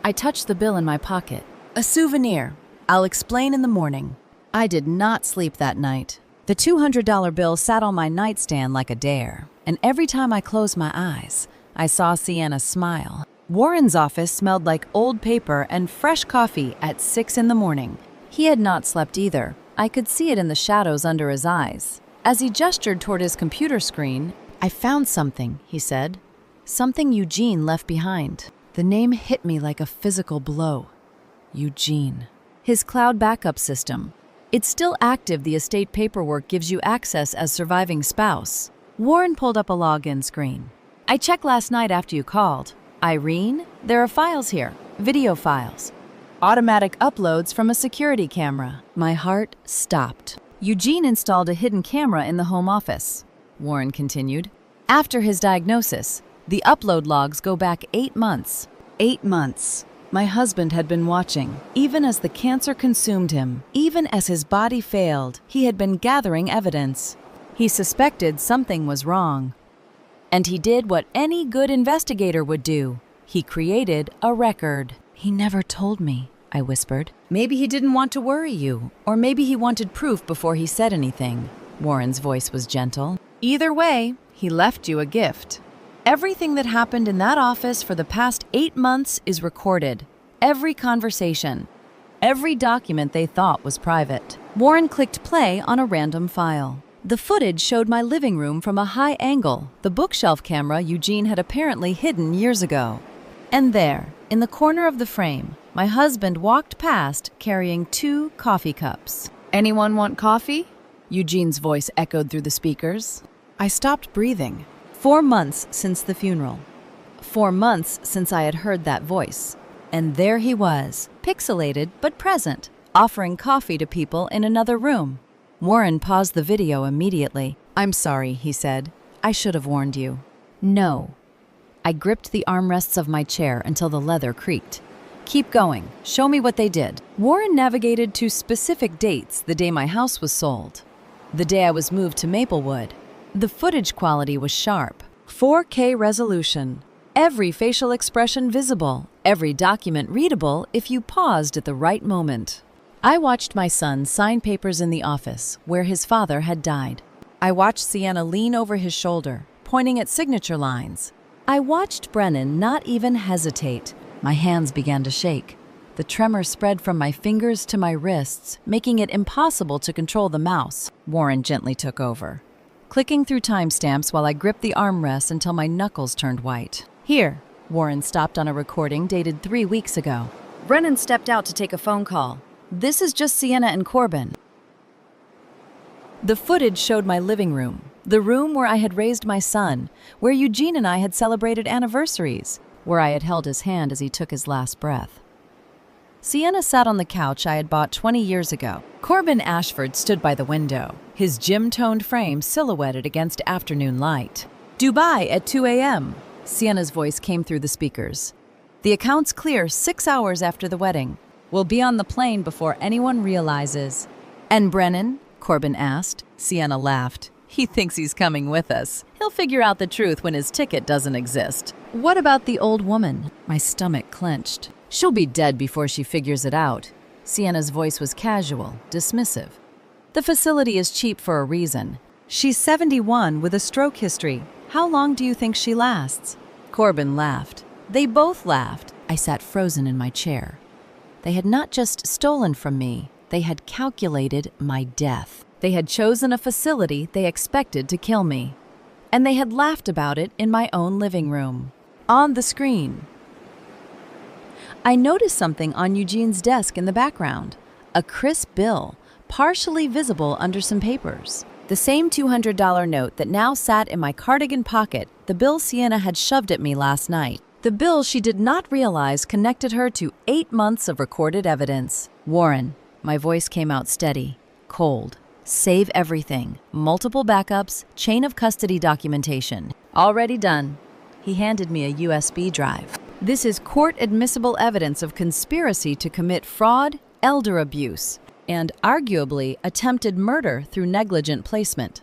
I touched the bill in my pocket. "A souvenir. I'll explain in the morning." I did not sleep that night. The $200 bill sat on my nightstand like a dare, and every time I closed my eyes, I saw Sienna smile. Warren's office smelled like old paper and fresh coffee at 6 in the morning. He had not slept either. I could see it in the shadows under his eyes. As he gestured toward his computer screen, "I found something," he said. "Something Eugene left behind." The name hit me like a physical blow. Eugene. His cloud backup system. It's still active. The estate paperwork gives you access as surviving spouse. Warren pulled up a login screen. "I checked last night after you called. Irene, there are files here. Video files. Automatic uploads from a security camera." My heart stopped. "Eugene installed a hidden camera in the home office," Warren continued. "After his diagnosis, the upload logs go back 8 months. 8 months. My husband had been watching. Even as the cancer consumed him, even as his body failed, he had been gathering evidence. He suspected something was wrong. And he did what any good investigator would do. He created a record." "He never told me," I whispered. "Maybe he didn't want to worry you, or maybe he wanted proof before he said anything." Warren's voice was gentle. "Either way, he left you a gift. Everything that happened in that office for the past 8 months is recorded. Every conversation. Every document they thought was private." Warren clicked play on a random file. The footage showed my living room from a high angle, the bookshelf camera Eugene had apparently hidden years ago. And there, in the corner of the frame, my husband walked past carrying 2 coffee cups. "Anyone want coffee?" Eugene's voice echoed through the speakers. I stopped breathing. 4 months since the funeral. 4 months since I had heard that voice. And there he was, pixelated but present, offering coffee to people in another room. Warren paused the video immediately. "I'm sorry," he said. "I should have warned you." "No." I gripped the armrests of my chair until the leather creaked. "Keep going. Show me what they did." Warren navigated to specific dates: the day my house was sold, the day I was moved to Maplewood. The footage quality was sharp. 4K resolution. Every facial expression visible. Every document readable if you paused at the right moment. I watched my son sign papers in the office where his father had died. I watched Sienna lean over his shoulder, pointing at signature lines. I watched Brennan not even hesitate. My hands began to shake. The tremor spread from my fingers to my wrists, making it impossible to control the mouse. Warren gently took over, clicking through timestamps while I gripped the armrest until my knuckles turned white. "Here." Warren stopped on a recording dated 3 weeks ago. "Brennan stepped out to take a phone call. This is just Sienna and Corbin." The footage showed my living room, the room where I had raised my son, where Eugene and I had celebrated anniversaries, where I had held his hand as he took his last breath. Sienna sat on the couch I had bought 20 years ago. Corbin Ashford stood by the window, his gym-toned frame silhouetted against afternoon light. "Dubai at 2 a.m., Sienna's voice came through the speakers. "The account's clear 6 hours after the wedding. We'll be on the plane before anyone realizes." "And Brennan?" Corbin asked. Sienna laughed. "He thinks he's coming with us. He'll figure out the truth when his ticket doesn't exist." "What about the old woman?" My stomach clenched. "She'll be dead before she figures it out." Sienna's voice was casual, dismissive. "The facility is cheap for a reason. She's 71 with a stroke history. How long do you think she lasts?" Corbin laughed. They both laughed. I sat frozen in my chair. They had not just stolen from me, they had calculated my death. They had chosen a facility they expected to kill me. And they had laughed about it in my own living room. On the screen, I noticed something on Eugene's desk in the background. A crisp bill, partially visible under some papers. The same $200 note that now sat in my cardigan pocket, the bill Sienna had shoved at me last night. The bill she did not realize connected her to 8 months of recorded evidence. "Warren," my voice came out steady, cold, Save everything. Multiple backups, chain of custody documentation. Already done. He handed me a USB drive. This is court-admissible evidence of conspiracy to commit fraud, elder abuse, and arguably attempted murder through negligent placement.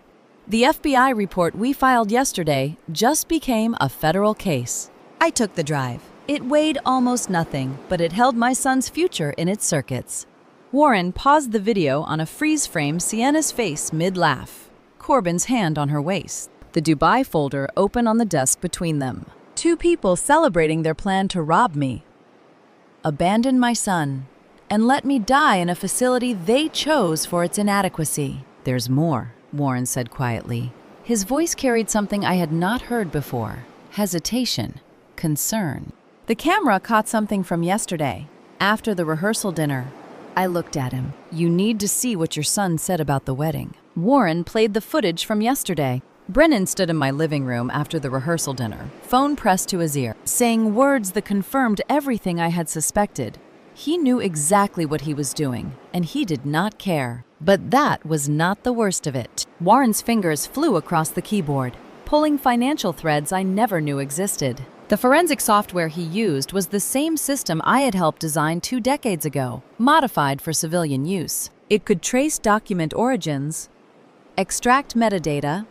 The FBI report we filed yesterday just became a federal case. I took the drive. It weighed almost nothing, but it held my son's future in its circuits. Warren paused the video on a freeze-frame Sienna's face mid-laugh, Corbin's hand on her waist, the Dubai folder open on the desk between them. Two people celebrating their plan to rob me. Abandon my son, and let me die in a facility they chose for its inadequacy. There's more, Warren said quietly. His voice carried something I had not heard before: hesitation, concern. The camera caught something from yesterday, after the rehearsal dinner. I looked at him. You need to see what your son said about the wedding. Warren played the footage from yesterday. Brennan stood in my living room after the rehearsal dinner, phone pressed to his ear, saying words that confirmed everything I had suspected. He knew exactly what he was doing, and he did not care. But that was not the worst of it. Warren's fingers flew across the keyboard, pulling financial threads I never knew existed. The forensic software he used was the same system I had helped design 2 decades ago, modified for civilian use. It could trace document origins, extract metadata,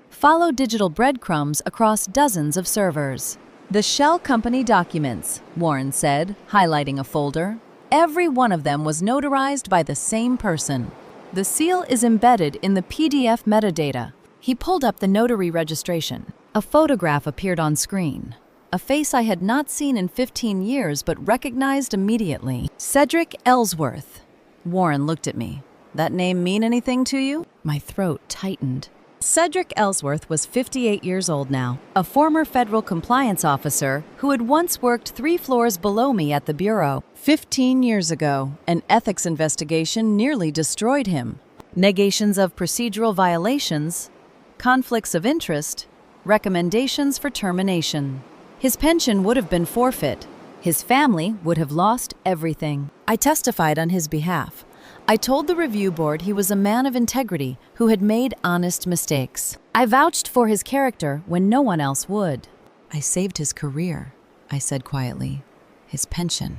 follow digital breadcrumbs across dozens of servers. The shell company documents, Warren said, highlighting a folder. Every one of them was notarized by the same person. The seal is embedded in the PDF metadata. He pulled up the notary registration. A photograph appeared on screen. A face I had not seen in 15 years but recognized immediately. Cedric Ellsworth. Warren looked at me. That name mean anything to you? My throat tightened. Cedric Ellsworth was 58 years old now, a former federal compliance officer who had once worked 3 floors below me at the Bureau. 15 years ago, an ethics investigation nearly destroyed him. Negations of procedural violations, conflicts of interest, recommendations for termination. His pension would have been forfeit. His family would have lost everything. I testified on his behalf. I told the review board he was a man of integrity who had made honest mistakes. I vouched for his character when no one else would. I saved his career, I said quietly. His pension,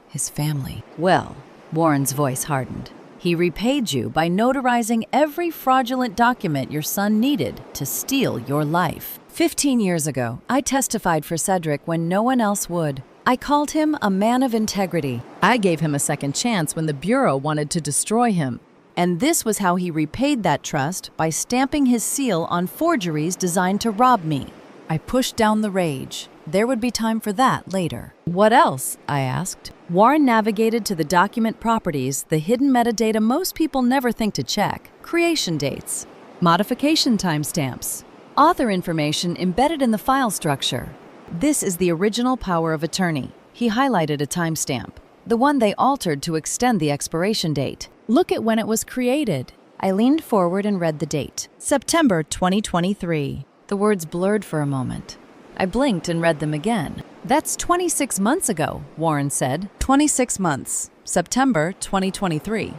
his family. Well, Warren's voice hardened. He repaid you by notarizing every fraudulent document your son needed to steal your life. 15 years ago, I testified for Cedric when no one else would. I called him a man of integrity. I gave him a second chance when the Bureau wanted to destroy him. And this was how he repaid that trust, by stamping his seal on forgeries designed to rob me. I pushed down the rage. There would be time for that later. What else? I asked. Warren navigated to the document properties, the hidden metadata most people never think to check. Creation dates, modification timestamps, author information embedded in the file structure. This is the original power of attorney. He highlighted a timestamp, the one they altered to extend the expiration date. Look at when it was created. I leaned forward and read the date. September 2023. The words blurred for a moment. I blinked and read them again. That's 26 months ago, Warren said. 26 months. September 2023.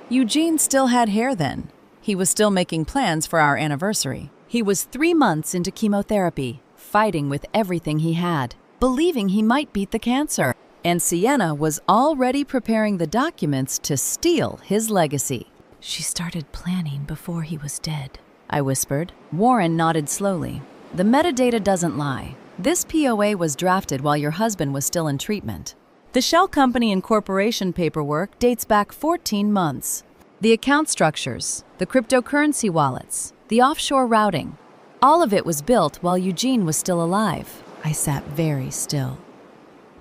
Eugene still had hair then. He was still making plans for our anniversary. He was 3 months into chemotherapy, fighting with everything he had, believing he might beat the cancer. And Sienna was already preparing the documents to steal his legacy. She started planning before he was dead, I whispered. Warren nodded slowly. The metadata doesn't lie. This POA was drafted while your husband was still in treatment. The shell company incorporation paperwork dates back 14 months. The account structures, the cryptocurrency wallets, the offshore routing, all of it was built while Eugene was still alive. I sat very still.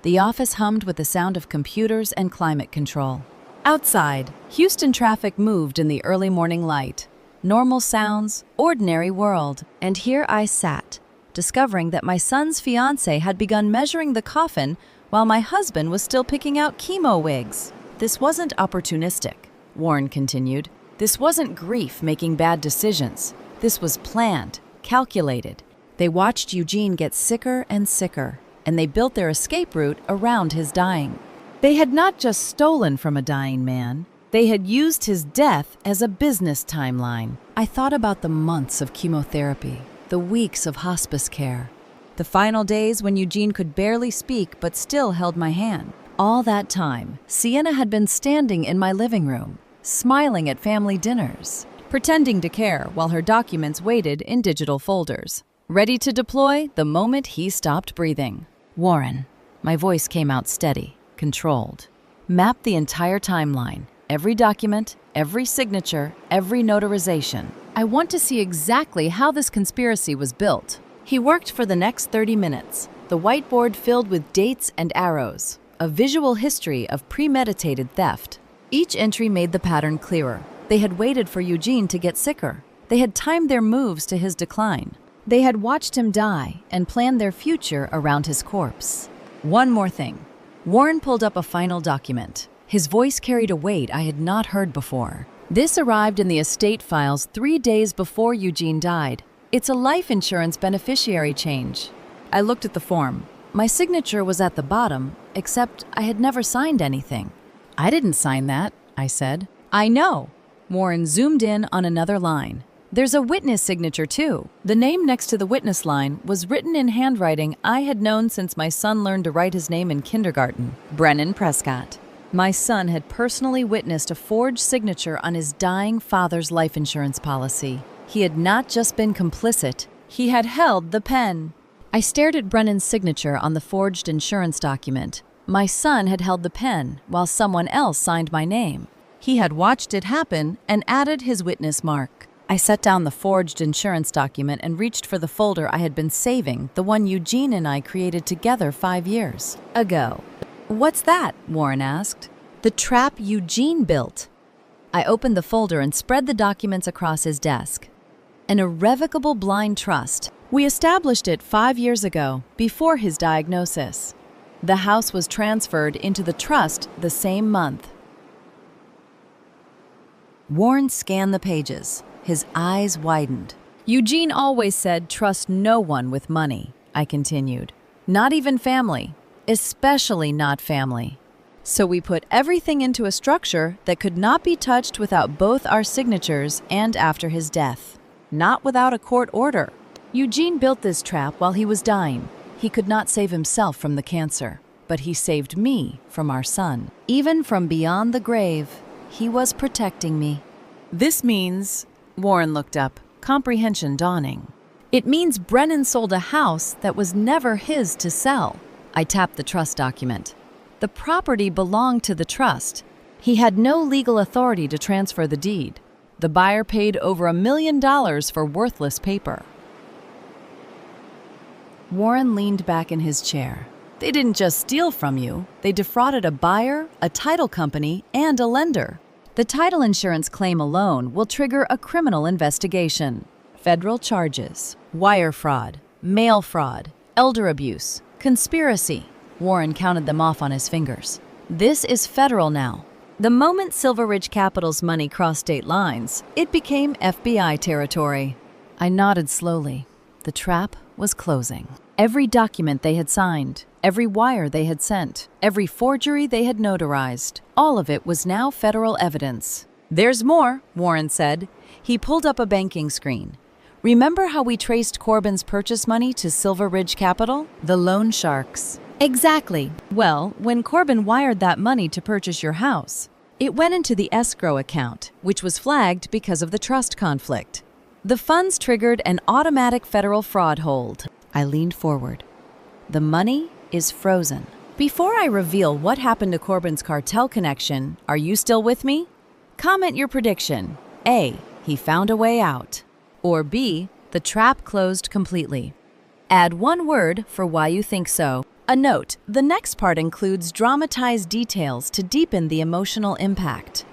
The office hummed with the sound of computers and climate control. Outside, Houston traffic moved in the early morning light. Normal sounds, ordinary world. And here I sat, discovering that my son's fiancée had begun measuring the coffin while my husband was still picking out chemo wigs. This wasn't opportunistic, Warren continued. This wasn't grief making bad decisions. This was planned, calculated. They watched Eugene get sicker and sicker, and they built their escape route around his dying. They had not just stolen from a dying man, They had used his death as a business timeline. I thought about the months of chemotherapy, the weeks of hospice care, the final days when Eugene could barely speak but still held my hand. All that time, Sienna had been standing in my living room, smiling at family dinners, pretending to care while her documents waited in digital folders, ready to deploy the moment he stopped breathing. Warren, my voice came out steady, controlled. Map the entire timeline, every document, every signature, every notarization. I want to see exactly how this conspiracy was built. He worked for the next 30 minutes, the whiteboard filled with dates and arrows, a visual history of premeditated theft. Each entry made the pattern clearer. They had waited for Eugene to get sicker. They had timed their moves to his decline. They had watched him die and planned their future around his corpse. One more thing. Warren pulled up a final document. His voice carried a weight I had not heard before. This arrived in the estate files 3 days before Eugene died. It's a life insurance beneficiary change. I looked at the form. My signature was at the bottom, except I had never signed anything. I didn't sign that, I said. I know. Warren zoomed in on another line. There's a witness signature too. The name next to the witness line was written in handwriting I had known since my son learned to write his name in kindergarten. Brennan Prescott. My son had personally witnessed a forged signature on his dying father's life insurance policy. He had not just been complicit, he had held the pen. I stared at Brennan's signature on the forged insurance document. My son had held the pen while someone else signed my name. He had watched it happen and added his witness mark. I set down the forged insurance document and reached for the folder I had been saving, the one Eugene and I created together 5 years ago. What's that? Warren asked. The trap Eugene built. I opened the folder and spread the documents across his desk. An irrevocable blind trust. We established it 5 years ago, before his diagnosis. The house was transferred into the trust the same month. Warren scanned the pages. His eyes widened. Eugene always said, "Trust no one with money," I continued. Not even family. Especially not family. So we put everything into a structure that could not be touched without both our signatures and after his death. Not without a court order. Eugene built this trap while he was dying. He could not save himself from the cancer, but he saved me from our son. Even from beyond the grave, he was protecting me. This means, Warren looked up, comprehension dawning. It means Brennan sold a house that was never his to sell. I tapped the trust document. The property belonged to the trust. He had no legal authority to transfer the deed. The buyer paid over $1 million for worthless paper. Warren leaned back in his chair. They didn't just steal from you. They defrauded a buyer, a title company, and a lender. The title insurance claim alone will trigger a criminal investigation. Federal charges, wire fraud, mail fraud, elder abuse, conspiracy. Warren counted them off on his fingers. This is federal now. The moment Silver Ridge Capital's money crossed state lines, it became FBI territory. I nodded slowly. The trap was closing. Every document they had signed, every wire they had sent, every forgery they had notarized, all of it was now federal evidence. There's more, Warren said. He pulled up a banking screen. Remember how we traced Corbin's purchase money to Silver Ridge Capital? The loan sharks. Exactly. Well, when Corbin wired that money to purchase your house, it went into the escrow account, which was flagged because of the trust conflict. The funds triggered an automatic federal fraud hold. I leaned forward. The money is frozen. Before I reveal what happened to Corbin's cartel connection, are you still with me? Comment your prediction. A, he found a way out. Or B, the trap closed completely. Add one word for why you think so. A note, the next part includes dramatized details to deepen the emotional impact.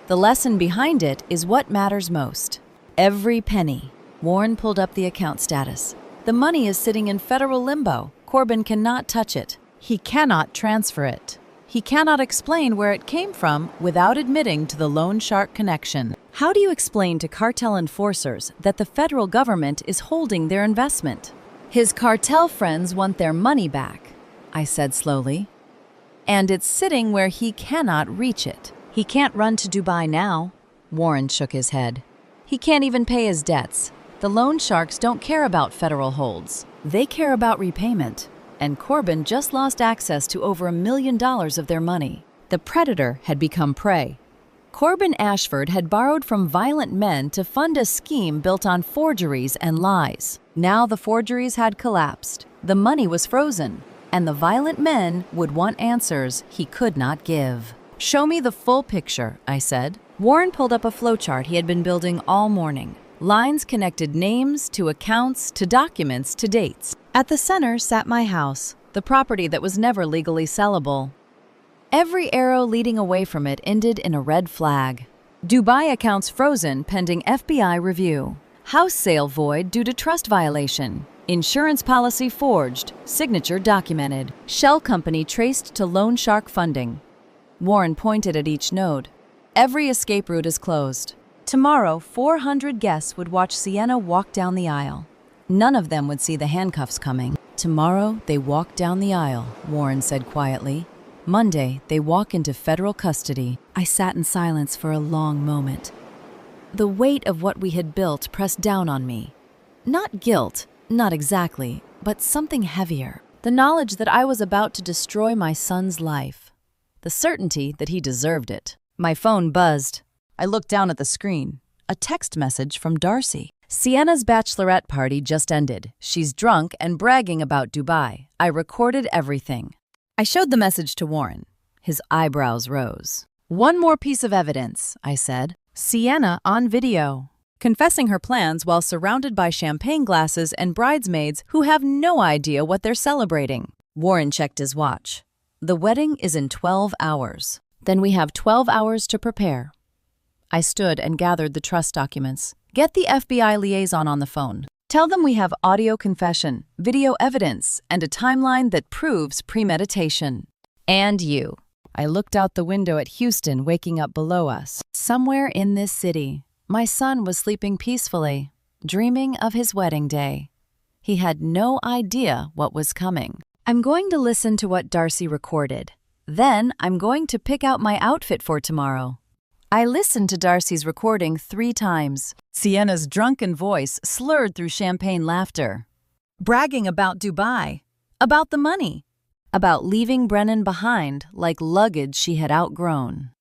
The lesson behind it is what matters most. Every penny. Warren pulled up the account status. The money is sitting in federal limbo. Corbin cannot touch it. He cannot transfer it. He cannot explain where it came from without admitting to the loan shark connection. How do you explain to cartel enforcers that the federal government is holding their investment? His cartel friends want their money back, I said slowly. And it's sitting where he cannot reach it. He can't run to Dubai now. Warren shook his head. He can't even pay his debts. The loan sharks don't care about federal holds. They care about repayment. And Corbin just lost access to over $1 million of their money. The predator had become prey. Corbin Ashford had borrowed from violent men to fund a scheme built on forgeries and lies. Now the forgeries had collapsed. The money was frozen. And the violent men would want answers he could not give. "Show me the full picture," I said. Warren pulled up a flowchart he had been building all morning. Lines connected names to accounts to documents to dates. At the center sat my house, the property that was never legally sellable. Every arrow leading away from it ended in a red flag. Dubai accounts frozen pending FBI review. House sale void due to trust violation. Insurance policy forged, signature documented. Shell company traced to loan shark funding. Warren pointed at each node. Every escape route is closed. Tomorrow, 400 guests would watch Sienna walk down the aisle. None of them would see the handcuffs coming. Tomorrow, they walk down the aisle, Warren said quietly. Monday, they walk into federal custody. I sat in silence for a long moment. The weight of what we had built pressed down on me. Not guilt, not exactly, but something heavier. The knowledge that I was about to destroy my son's life. The certainty that he deserved it. My phone buzzed. I looked down at the screen. A text message from Darcy. "Sienna's bachelorette party just ended. She's drunk and bragging about Dubai. I recorded everything." I showed the message to Warren. His eyebrows rose. "One more piece of evidence," I said. "Sienna on video, confessing her plans while surrounded by champagne glasses and bridesmaids who have no idea what they're celebrating." Warren checked his watch. "The wedding is in 12 hours. Then we have 12 hours to prepare." I stood and gathered the trust documents. "Get the FBI liaison on the phone. Tell them we have audio confession, video evidence, and a timeline that proves premeditation. And you." I looked out the window at Houston waking up below us. Somewhere in this city, my son was sleeping peacefully, dreaming of his wedding day. He had no idea what was coming. I'm going to listen to what Darcy recorded. Then I'm going to pick out my outfit for tomorrow. I listened to Darcy's recording 3 times. Sienna's drunken voice slurred through champagne laughter. Bragging about Dubai, about the money, about leaving Brennan behind like luggage she had outgrown.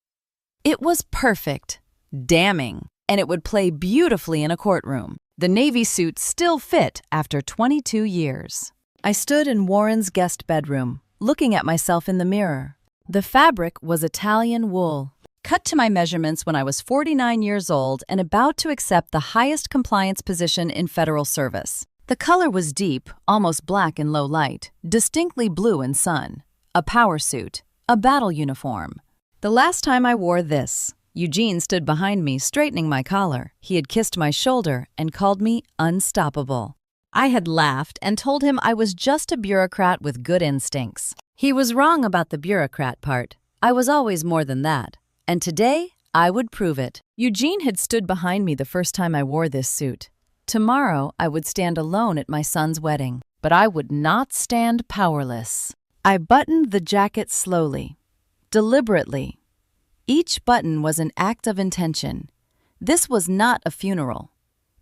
It was perfect, damning, and it would play beautifully in a courtroom. The Navy suit still fit after 22 years. I stood in Warren's guest bedroom, looking at myself in the mirror. The fabric was Italian wool, cut to my measurements when I was 49 years old and about to accept the highest compliance position in federal service. The color was deep, almost black in low light, distinctly blue in sun. A power suit, a battle uniform. The last time I wore this, Eugene stood behind me, straightening my collar. He had kissed my shoulder and called me unstoppable. I had laughed and told him I was just a bureaucrat with good instincts. He was wrong about the bureaucrat part. I was always more than that. And today, I would prove it. Eugene had stood behind me the first time I wore this suit. Tomorrow, I would stand alone at my son's wedding. But I would not stand powerless. I buttoned the jacket slowly, deliberately. Each button was an act of intention. This was not a funeral.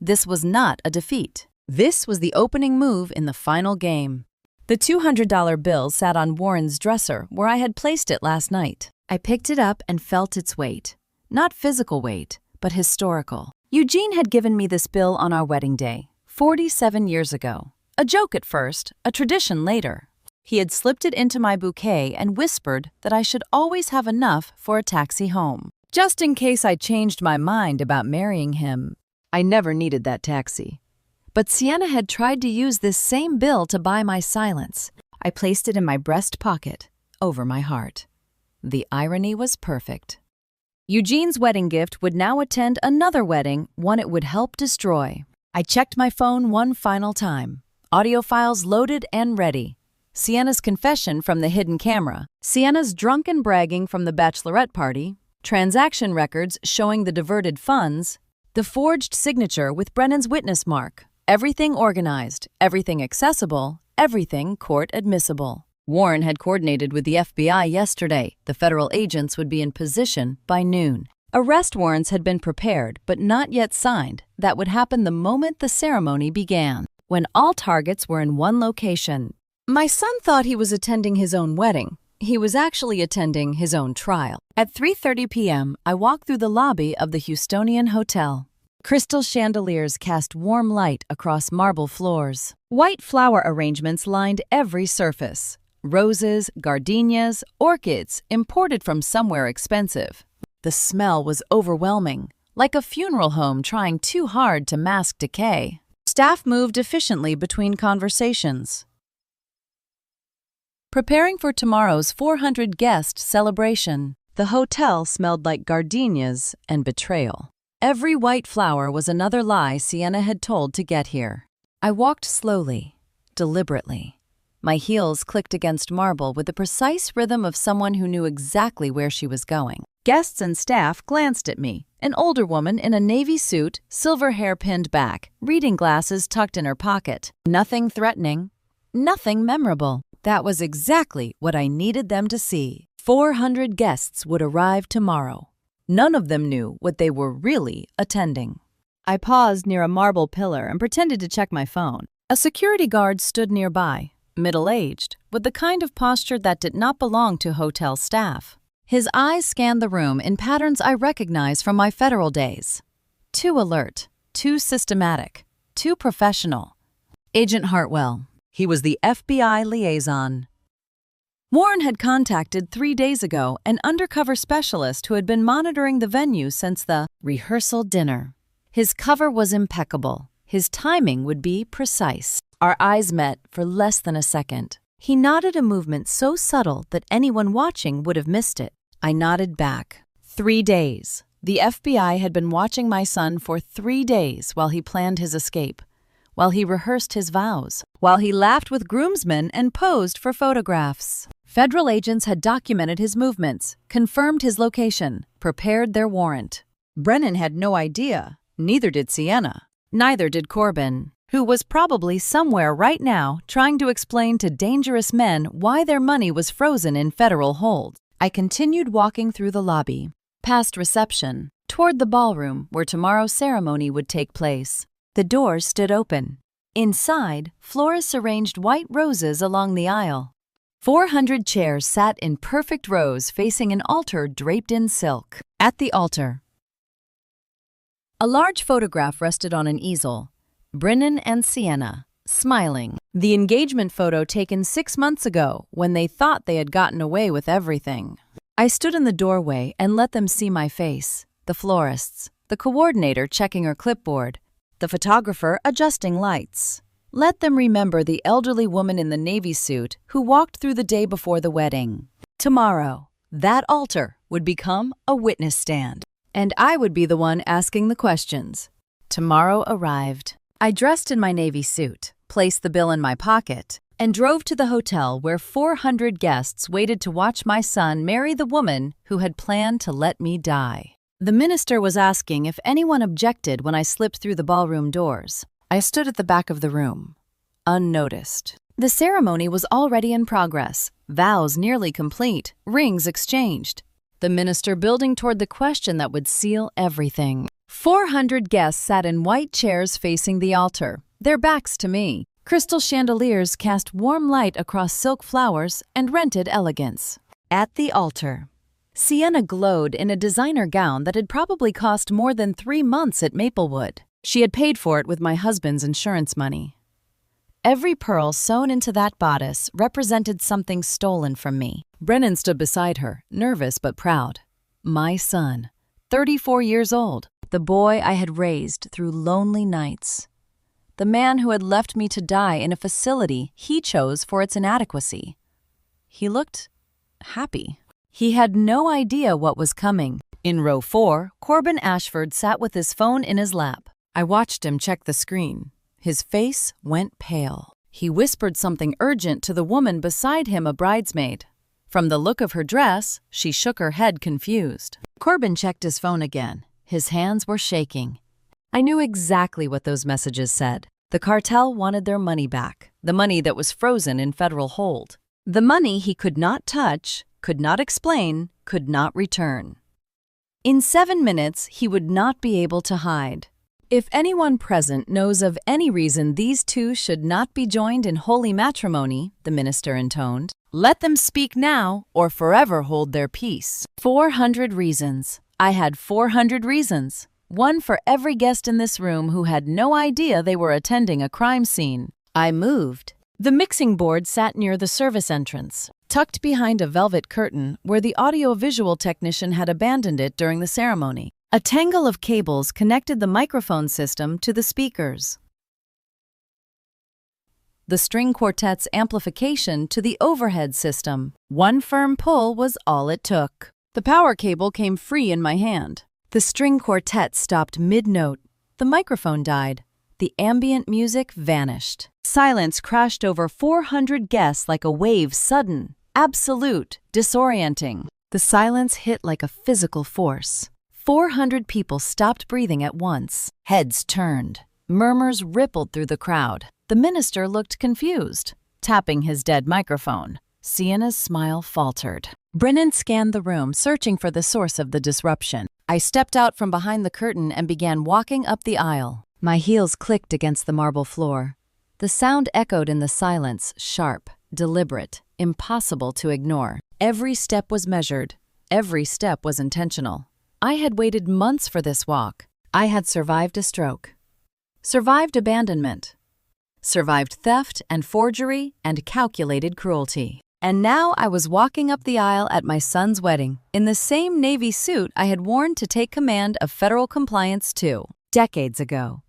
This was not a defeat. This was the opening move in the final game. The $200 bill sat on Warren's dresser where I had placed it last night. I picked it up and felt its weight. Not physical weight, but historical. Eugene had given me this bill on our wedding day, 47 years ago. A joke at first, a tradition later. He had slipped it into my bouquet and whispered that I should always have enough for a taxi home. Just in case I changed my mind about marrying him. I never needed that taxi. But Sienna had tried to use this same bill to buy my silence. I placed it in my breast pocket, over my heart. The irony was perfect. Eugene's wedding gift would now attend another wedding, one it would help destroy. I checked my phone one final time. Audio files loaded and ready. Sienna's confession from the hidden camera. Sienna's drunken bragging from the bachelorette party. Transaction records showing the diverted funds. The forged signature with Brennan's witness mark. Everything organized, everything accessible, everything court admissible. Warren had coordinated with the FBI yesterday. The federal agents would be in position by noon. Arrest warrants had been prepared, but not yet signed. That would happen the moment the ceremony began, when all targets were in one location. My son thought he was attending his own wedding. He was actually attending his own trial. At 3:30 p.m., I walked through the lobby of the Houstonian Hotel. Crystal chandeliers cast warm light across marble floors. White flower arrangements lined every surface. Roses, gardenias, orchids, imported from somewhere expensive. The smell was overwhelming, like a funeral home trying too hard to mask decay. Staff moved efficiently between conversations, preparing for tomorrow's 400-guest celebration. The hotel smelled like gardenias and betrayal. Every white flower was another lie Sienna had told to get here. I walked slowly, deliberately. My heels clicked against marble with the precise rhythm of someone who knew exactly where she was going. Guests and staff glanced at me. An older woman in a navy suit, silver hair pinned back, reading glasses tucked in her pocket. Nothing threatening, nothing memorable. That was exactly what I needed them to see. 400 guests would arrive tomorrow. None of them knew what they were really attending. I paused near a marble pillar and pretended to check my phone. A security guard stood nearby, middle-aged, with the kind of posture that did not belong to hotel staff. His eyes scanned the room in patterns I recognized from my federal days. Too alert, too systematic, too professional. Agent Hartwell. He was the FBI liaison. Warren had contacted 3 days ago an undercover specialist who had been monitoring the venue since the rehearsal dinner. His cover was impeccable. His timing would be precise. Our eyes met for less than a second. He nodded a movement so subtle that anyone watching would have missed it. I nodded back. 3 days. The FBI had been watching my son for 3 days while he planned his escape, while he rehearsed his vows, while he laughed with groomsmen and posed for photographs. Federal agents had documented his movements, confirmed his location, prepared their warrant. Brennan had no idea. Neither did Sienna. Neither did Corbin, who was probably somewhere right now trying to explain to dangerous men why their money was frozen in federal hold. I continued walking through the lobby, past reception, toward the ballroom where tomorrow's ceremony would take place. The doors stood open. Inside, florists arranged white roses along the aisle. 400 chairs sat in perfect rows facing an altar draped in silk. At the altar, a large photograph rested on an easel. Brennan and Sienna, smiling. The engagement photo taken 6 months ago when they thought they had gotten away with everything. I stood in the doorway and let them see my face. The florists, the coordinator checking her clipboard, the photographer adjusting lights. Let them remember the elderly woman in the navy suit who walked through the day before the wedding. Tomorrow, that altar would become a witness stand, and I would be the one asking the questions. Tomorrow arrived. I dressed in my navy suit, placed the bill in my pocket, and drove to the hotel where 400 guests waited to watch my son marry the woman who had planned to let me die. The minister was asking if anyone objected when I slipped through the ballroom doors. I stood at the back of the room, unnoticed. The ceremony was already in progress, vows nearly complete, rings exchanged. The minister building toward the question that would seal everything. 400 guests sat in white chairs facing the altar, their backs to me. Crystal chandeliers cast warm light across silk flowers and rented elegance. At the altar, Sienna glowed in a designer gown that had probably cost more than 3 months at Maplewood. She had paid for it with my husband's insurance money. Every pearl sewn into that bodice represented something stolen from me. Brennan stood beside her, nervous but proud. My son, 34 years old, the boy I had raised through lonely nights. The man who had left me to die in a facility he chose for its inadequacy. He looked happy. He had no idea what was coming. In row 4, Corbin Ashford sat with his phone in his lap. I watched him check the screen. His face went pale. He whispered something urgent to the woman beside him, a bridesmaid. From the look of her dress, she shook her head confused. Corbin checked his phone again. His hands were shaking. I knew exactly what those messages said. The cartel wanted their money back, the money that was frozen in federal hold. The money he could not touch, could not explain, could not return. In 7 minutes, he would not be able to hide. If anyone present knows of any reason these two should not be joined in holy matrimony, the minister intoned, let them speak now or forever hold their peace. 400 reasons. I had 400 reasons. One for every guest in this room who had no idea they were attending a crime scene. I moved. The mixing board sat near the service entrance, tucked behind a velvet curtain where the audiovisual technician had abandoned it during the ceremony. A tangle of cables connected the microphone system to the speakers, the string quartet's amplification to the overhead system. One firm pull was all it took. The power cable came free in my hand. The string quartet stopped mid-note. The microphone died. The ambient music vanished. Silence crashed over 400 guests like a wave, sudden, absolute, disorienting. The silence hit like a physical force. 400 people stopped breathing at once. Heads turned. Murmurs rippled through the crowd. The minister looked confused, tapping his dead microphone. Sienna's smile faltered. Brennan scanned the room, searching for the source of the disruption. I stepped out from behind the curtain and began walking up the aisle. My heels clicked against the marble floor. The sound echoed in the silence, sharp, deliberate, impossible to ignore. Every step was measured. Every step was intentional. I had waited months for this walk. I had survived a stroke, survived abandonment, survived theft and forgery and calculated cruelty. And now I was walking up the aisle at my son's wedding in the same Navy suit I had worn to take command of Federal Compliance 2 decades ago.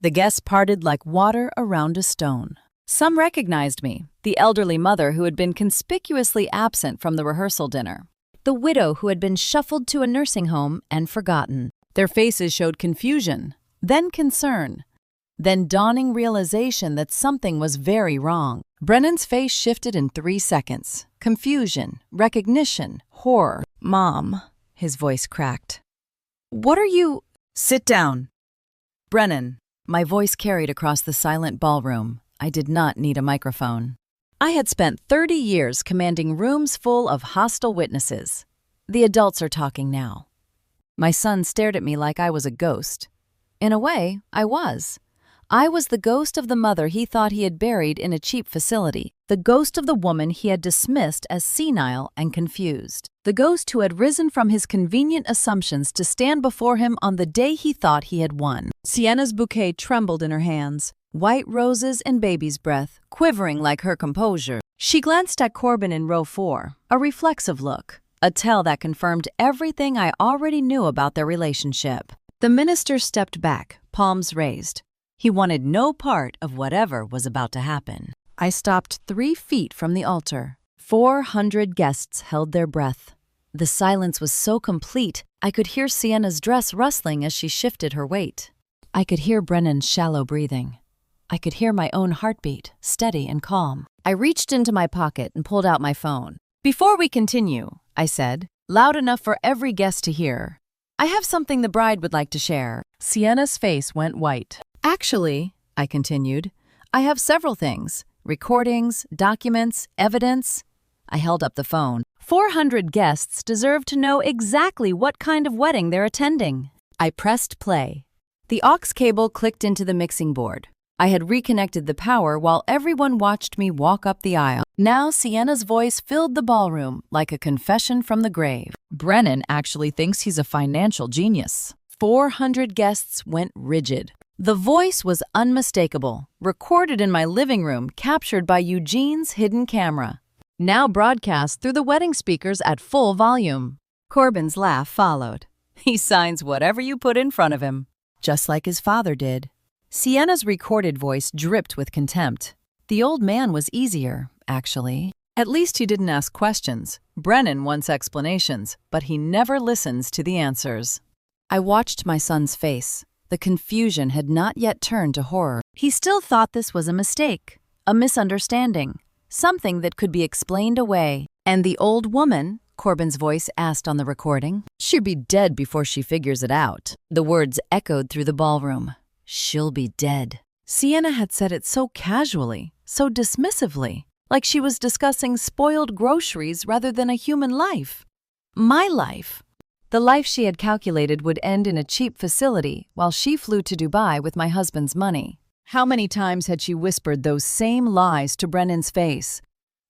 The guests parted like water around a stone. Some recognized me, the elderly mother who had been conspicuously absent from the rehearsal dinner, the widow who had been shuffled to a nursing home and forgotten. Their faces showed confusion, then concern, then dawning realization that something was very wrong. Brennan's face shifted in 3 seconds. Confusion, recognition, horror. "Mom," his voice cracked. "What are you—" "Sit down." "Brennan." My voice carried across the silent ballroom. I did not need a microphone. I had spent 30 years commanding rooms full of hostile witnesses. The adults are talking now. My son stared at me like I was a ghost. In a way, I was. I was the ghost of the mother he thought he had buried in a cheap facility, the ghost of the woman he had dismissed as senile and confused, the ghost who had risen from his convenient assumptions to stand before him on the day he thought he had won. Sienna's bouquet trembled in her hands, white roses and baby's breath, quivering like her composure. She glanced at Corbin in row 4, a reflexive look, a tell that confirmed everything I already knew about their relationship. The minister stepped back, palms raised. He wanted no part of whatever was about to happen. I stopped 3 feet from the altar. 400 guests held their breath. The silence was so complete, I could hear Sienna's dress rustling as she shifted her weight. I could hear Brennan's shallow breathing. I could hear my own heartbeat, steady and calm. I reached into my pocket and pulled out my phone. "Before we continue," I said, loud enough for every guest to hear, "I have something the bride would like to share." Sienna's face went white. "Actually," I continued, "I have several things. Recordings, documents, evidence." I held up the phone. 400 guests deserve to know exactly what kind of wedding they're attending. I pressed play. The aux cable clicked into the mixing board. I had reconnected the power while everyone watched me walk up the aisle. Now Sienna's voice filled the ballroom like a confession from the grave. "Brennan actually thinks he's a financial genius." 400 guests went rigid. The voice was unmistakable, recorded in my living room, captured by Eugene's hidden camera, now broadcast through the wedding speakers at full volume. Corbin's laugh followed. "He signs whatever you put in front of him, just like his father did." Sienna's recorded voice dripped with contempt. The old man was easier, actually. At least he didn't ask questions. Brennan wants explanations, but he never listens to the answers. I watched my son's face. The confusion had not yet turned to horror. He still thought this was a mistake, a misunderstanding, something that could be explained away. "And the old woman," Corbin's voice asked on the recording, "she'll be dead before she figures it out." The words echoed through the ballroom. "She'll be dead." Sienna had said it so casually, so dismissively. like she was discussing spoiled groceries rather than a human life. My life. The life she had calculated would end in a cheap facility while she flew to Dubai with my husband's money. How many times had she whispered those same lies to Brennan's face?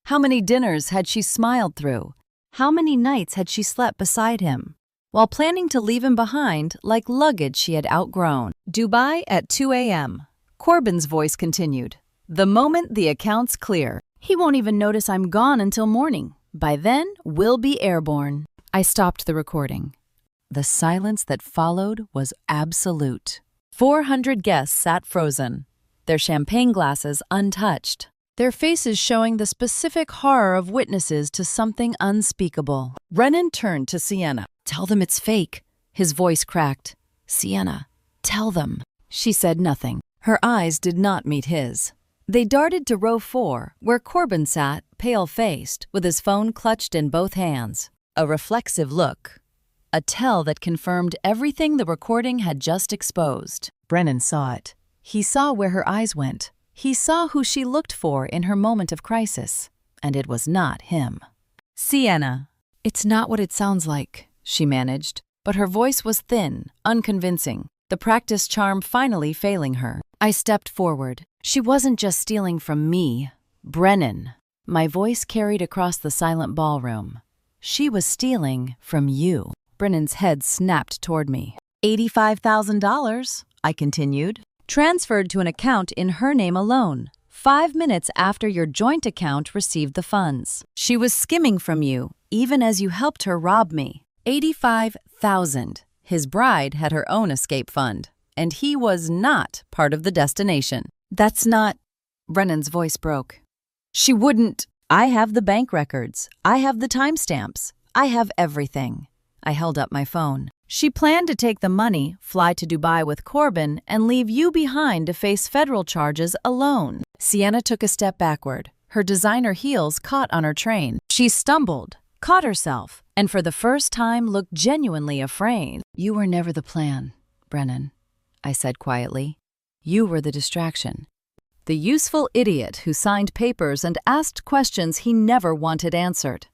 How many dinners had she smiled through? How many nights had she slept beside him, while planning to leave him behind like luggage she had outgrown? Dubai at 2 a.m. Corbin's voice continued. The moment the account's clear, he won't even notice I'm gone until morning. By then, we'll be airborne. I stopped the recording. The silence that followed was absolute. 400 guests sat frozen, their champagne glasses untouched, their faces showing the specific horror of witnesses to something unspeakable. Brennan turned to Sienna. Tell them it's fake. His voice cracked. Sienna, tell them. She said nothing. Her eyes did not meet his. They darted to row 4, where Corbin sat, pale-faced, with his phone clutched in both hands. A reflexive look. A tell that confirmed everything the recording had just exposed. Brennan saw it. He saw where her eyes went. He saw who she looked for in her moment of crisis. And it was not him. Sienna. It's not what it sounds like, she managed. But her voice was thin, unconvincing, the practice charm finally failing her. I stepped forward. She wasn't just stealing from me. Brennan. My voice carried across the silent ballroom. She was stealing from you. Brennan's head snapped toward me. $85,000, I continued, transferred to an account in her name alone, 5 minutes after your joint account received the funds. She was skimming from you, even as you helped her rob me. $85,000. His bride had her own escape fund, and he was not part of the destination. That's not... Brennan's voice broke. She wouldn't... I have the bank records. I have the timestamps. I have everything. I held up my phone. She planned to take the money, fly to Dubai with Corbin, and leave you behind to face federal charges alone. Sienna took a step backward. Her designer heels caught on her train. She stumbled, caught herself, and for the first time looked genuinely afraid. You were never the plan, Brennan, I said quietly. You were the distraction. The useful idiot who signed papers and asked questions he never wanted answered.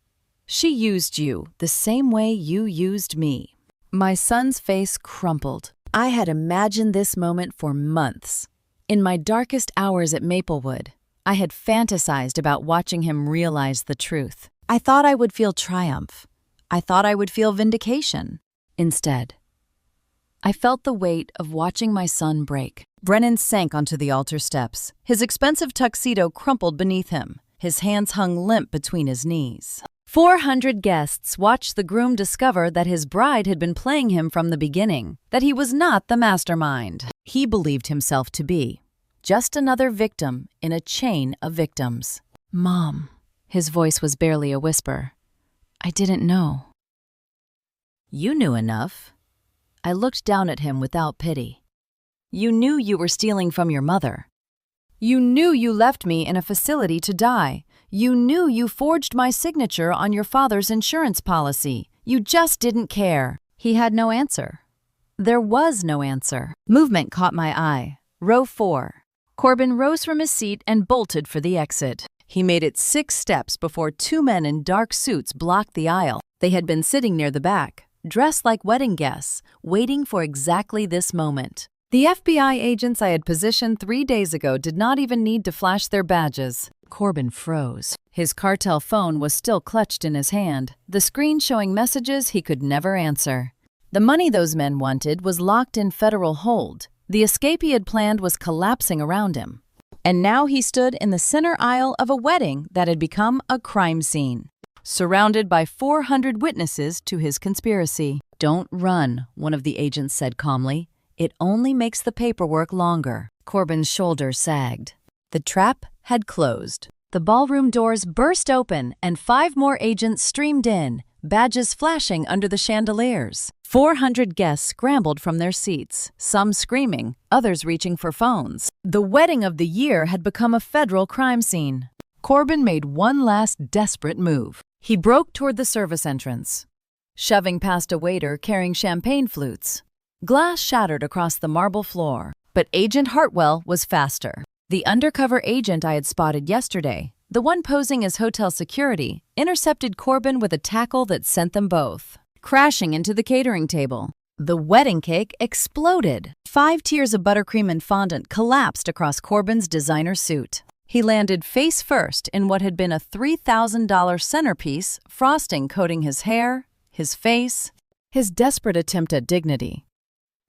She used you the same way you used me. My son's face crumpled. I had imagined this moment for months. In my darkest hours at Maplewood, I had fantasized about watching him realize the truth. I thought I would feel triumph. I thought I would feel vindication. Instead, I felt the weight of watching my son break. Brennan sank onto the altar steps. His expensive tuxedo crumpled beneath him. His hands hung limp between his knees. 400 guests watched the groom discover that his bride had been playing him from the beginning, that he was not the mastermind he believed himself to be, just another victim in a chain of victims. Mom, his voice was barely a whisper. I didn't know. You knew enough. I looked down at him without pity. You knew you were stealing from your mother. You knew you left me in a facility to die. You knew you forged my signature on your father's insurance policy. You just didn't care. He had no answer. There was no answer. Movement caught my eye. Row 4. Corbin rose from his seat and bolted for the exit. He made it 6 steps before 2 men in dark suits blocked the aisle. They had been sitting near the back, dressed like wedding guests, waiting for exactly this moment. The FBI agents I had positioned 3 days ago did not even need to flash their badges. Corbin froze. His cartel phone was still clutched in his hand, the screen showing messages he could never answer. The money those men wanted was locked in federal hold. The escape he had planned was collapsing around him. And now he stood in the center aisle of a wedding that had become a crime scene, surrounded by 400 witnesses to his conspiracy. Don't run, one of the agents said calmly. It only makes the paperwork longer. Corbin's shoulders sagged. The trap had closed. The ballroom doors burst open and 5 more agents streamed in, badges flashing under the chandeliers. 400 guests scrambled from their seats, some screaming, others reaching for phones. The wedding of the year had become a federal crime scene. Corbin made one last desperate move. He broke toward the service entrance, shoving past a waiter carrying champagne flutes. Glass shattered across the marble floor, but Agent Hartwell was faster. The undercover agent I had spotted yesterday, The one posing as hotel security intercepted Corbin with a tackle that sent them both crashing into the catering table. The wedding cake exploded. 5 tiers of buttercream and fondant collapsed across Corbin's designer suit. He landed face first in what had been a $3,000 centerpiece, frosting coating his hair, his face, his desperate attempt at dignity.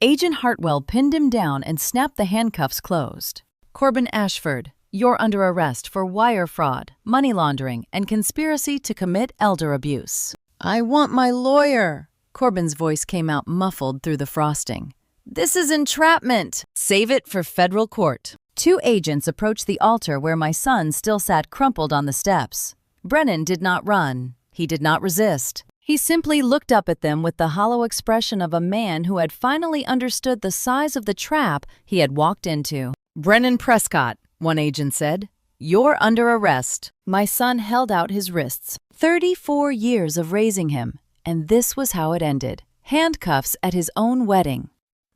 Agent Hartwell pinned him down and snapped the handcuffs closed. Corbin Ashford, you're under arrest for wire fraud, money laundering, and conspiracy to commit elder abuse. I want my lawyer. Corbin's voice came out muffled through the frosting. This is entrapment. Save it for federal court. 2 agents approached the altar where my son still sat crumpled on the steps. Brennan did not run. He did not resist. He simply looked up at them with the hollow expression of a man who had finally understood the size of the trap he had walked into. Brennan Prescott, one agent said, you're under arrest. My son held out his wrists. 34 years of raising him, and this was how it ended. Handcuffs at his own wedding.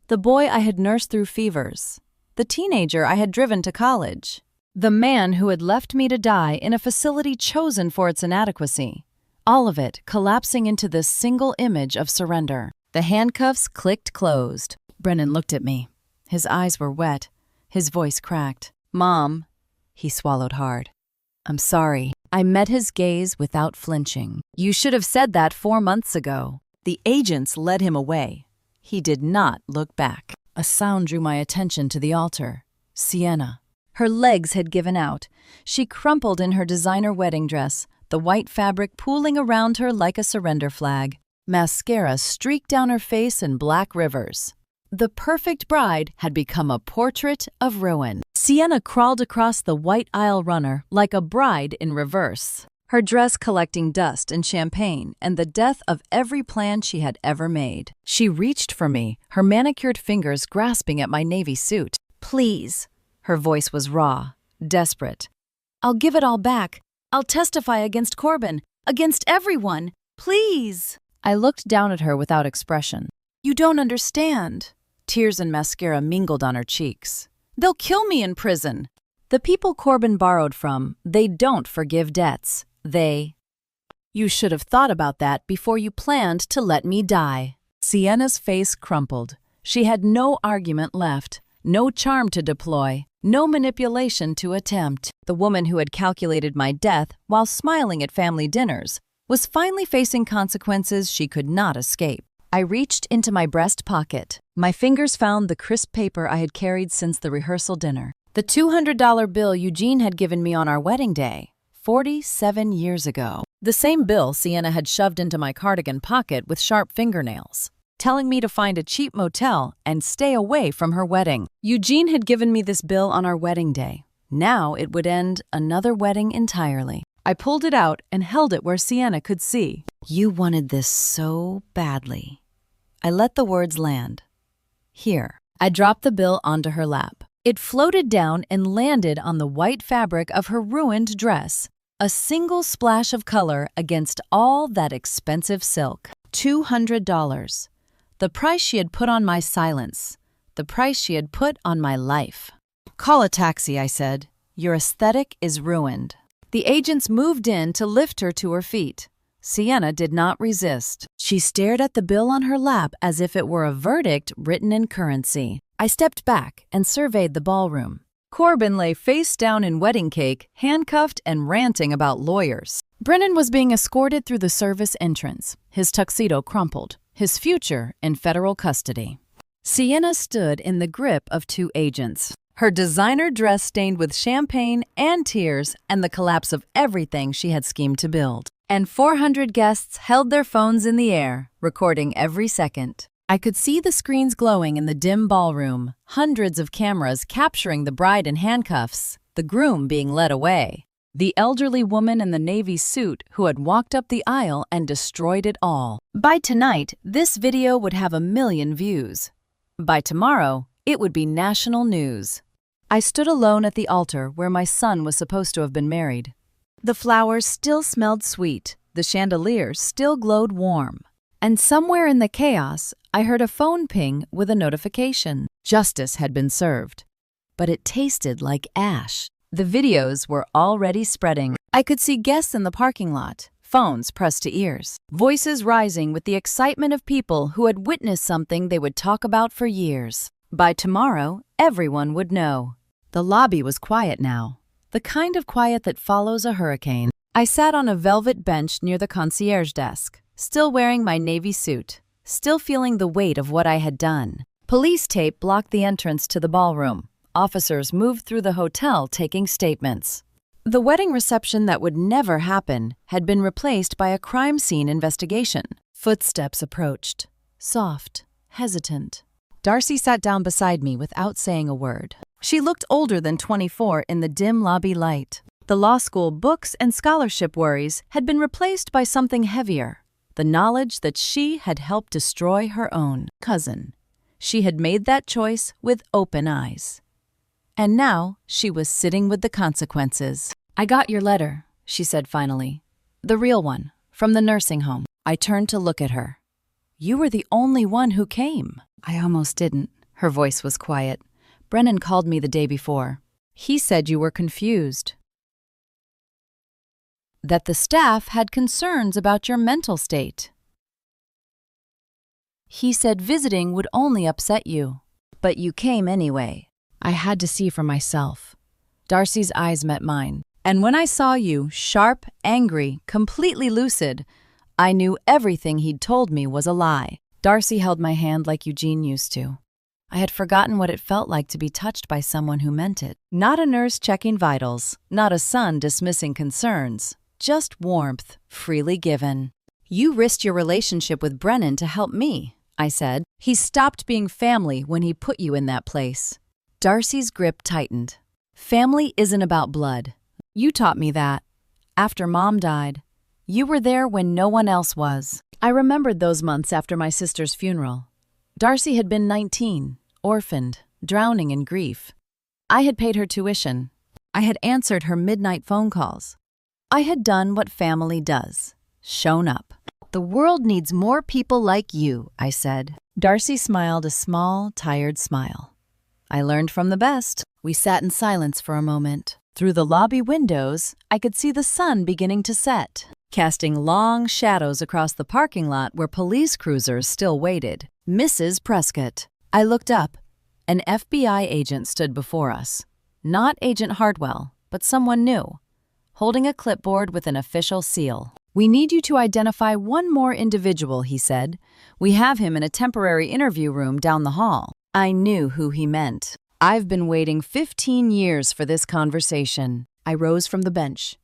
The boy I had nursed through fevers. The teenager I had driven to college. The man who had left me to die in a facility chosen for its inadequacy. All of it collapsing into this single image of surrender. The handcuffs clicked closed. Brennan looked at me. His eyes were wet. His voice cracked. Mom, he swallowed hard. I'm sorry. I met his gaze without flinching. You should have said that 4 months ago. The agents led him away. He did not look back. A sound drew my attention to the altar. Sienna. Her legs had given out. She crumpled in her designer wedding dress, the white fabric pooling around her like a surrender flag. Mascara streaked down her face in black rivers. The perfect bride had become a portrait of ruin. Sienna crawled across the white aisle runner like a bride in reverse, her dress collecting dust and champagne and the death of every plan she had ever made. She reached for me, her manicured fingers grasping at my navy suit. Please. Her voice was raw, desperate. I'll give it all back. I'll testify against Corbin, against everyone. Please. I looked down at her without expression. You don't understand. Tears and mascara mingled on her cheeks. They'll kill me in prison. The people Corbin borrowed from, they don't forgive debts. You should have thought about that before you planned to let me die. Sienna's face crumpled. She had no argument left, no charm to deploy, no manipulation to attempt. The woman who had calculated my death while smiling at family dinners was finally facing consequences she could not escape. I reached into my breast pocket. My fingers found the crisp paper I had carried since the rehearsal dinner. The $200 bill Eugene had given me on our wedding day, 47 years ago. The same bill Sienna had shoved into my cardigan pocket with sharp fingernails, telling me to find a cheap motel and stay away from her wedding. Eugene had given me this bill on our wedding day. Now it would end another wedding entirely. I pulled it out and held it where Sienna could see. You wanted this so badly. I let the words land. Here. I dropped the bill onto her lap. It floated down and landed on the white fabric of her ruined dress, a single splash of color against all that expensive silk. $200. The price she had put on my silence, the price she had put on my life. Call a taxi, I said. Your aesthetic is ruined. The agents moved in to lift her to her feet. Sienna did not resist. She stared at the bill on her lap as if it were a verdict written in currency. I stepped back and surveyed the ballroom. Corbin lay face down in wedding cake, handcuffed and ranting about lawyers. Brennan was being escorted through the service entrance, his tuxedo crumpled, his future in federal custody. Sienna stood in the grip of 2 agents, her designer dress stained with champagne and tears and the collapse of everything she had schemed to build. And 400 guests held their phones in the air, recording every second. I could see the screens glowing in the dim ballroom, hundreds of cameras capturing the bride in handcuffs, the groom being led away, the elderly woman in the navy suit who had walked up the aisle and destroyed it all. By tonight, this video would have 1 million views. By tomorrow, it would be national news. I stood alone at the altar where my son was supposed to have been married. The flowers still smelled sweet, the chandelier still glowed warm. And somewhere in the chaos, I heard a phone ping with a notification. Justice had been served. But it tasted like ash. The videos were already spreading. I could see guests in the parking lot, phones pressed to ears, voices rising with the excitement of people who had witnessed something they would talk about for years. By tomorrow, everyone would know. The lobby was quiet now, the kind of quiet that follows a hurricane. I sat on a velvet bench near the concierge desk, still wearing my navy suit, still feeling the weight of what I had done. Police tape blocked the entrance to the ballroom. Officers moved through the hotel taking statements. The wedding reception that would never happen had been replaced by a crime scene investigation. Footsteps approached, soft, hesitant. Darcy sat down beside me without saying a word. She looked older than 24 in the dim lobby light. The law school books and scholarship worries had been replaced by something heavier, the knowledge that she had helped destroy her own cousin. She had made that choice with open eyes. And now she was sitting with the consequences. "I got your letter," she said finally. "The real one, from the nursing home." I turned to look at her. "You were the only one who came." I almost didn't. Her voice was quiet. "Brennan called me the day before. He said you were confused. That the staff had concerns about your mental state. He said visiting would only upset you. But you came anyway." I had to see for myself. Darcy's eyes met mine. And when I saw you, sharp, angry, completely lucid, I knew everything he'd told me was a lie. Darcy held my hand like Eugene used to. I had forgotten what it felt like to be touched by someone who meant it. Not a nurse checking vitals, not a son dismissing concerns, just warmth, freely given. "You risked your relationship with Brennan to help me," I said. "He stopped being family when he put you in that place." Darcy's grip tightened. "Family isn't about blood. You taught me that. After Mom died, you were there when no one else was." I remembered those months after my sister's funeral. Darcy had been 19, orphaned, drowning in grief. I had paid her tuition. I had answered her midnight phone calls. I had done what family does, shown up. "The world needs more people like you," I said. Darcy smiled a small, tired smile. "I learned from the best." We sat in silence for a moment. Through the lobby windows, I could see the sun beginning to set, casting long shadows across the parking lot where police cruisers still waited. Mrs. Prescott. I looked up. An FBI agent stood before us. Not Agent Hartwell, but someone new, holding a clipboard with an official seal. "We need you to identify one more individual," he said. "We have him in a temporary interview room down the hall." I knew who he meant. I've been waiting 15 years for this conversation. I rose from the bench.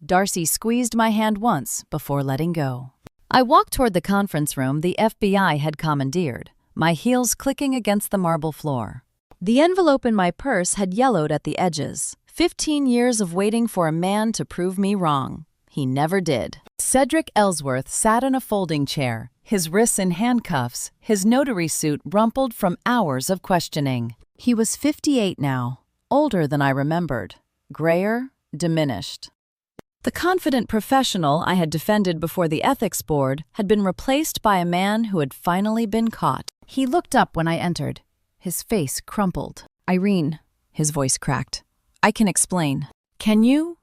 Darcy squeezed my hand once before letting go. I walked toward the conference room the FBI had commandeered, my heels clicking against the marble floor. The envelope in my purse had yellowed at the edges. 15 years of waiting for a man to prove me wrong. He never did. Cedric Ellsworth sat in a folding chair, his wrists in handcuffs, his notary suit rumpled from hours of questioning. He was 58 now, older than I remembered, grayer, diminished. The confident professional I had defended before the ethics board had been replaced by a man who had finally been caught. He looked up when I entered. His face crumpled. "Irene," his voice cracked. "I can explain." "Can you?"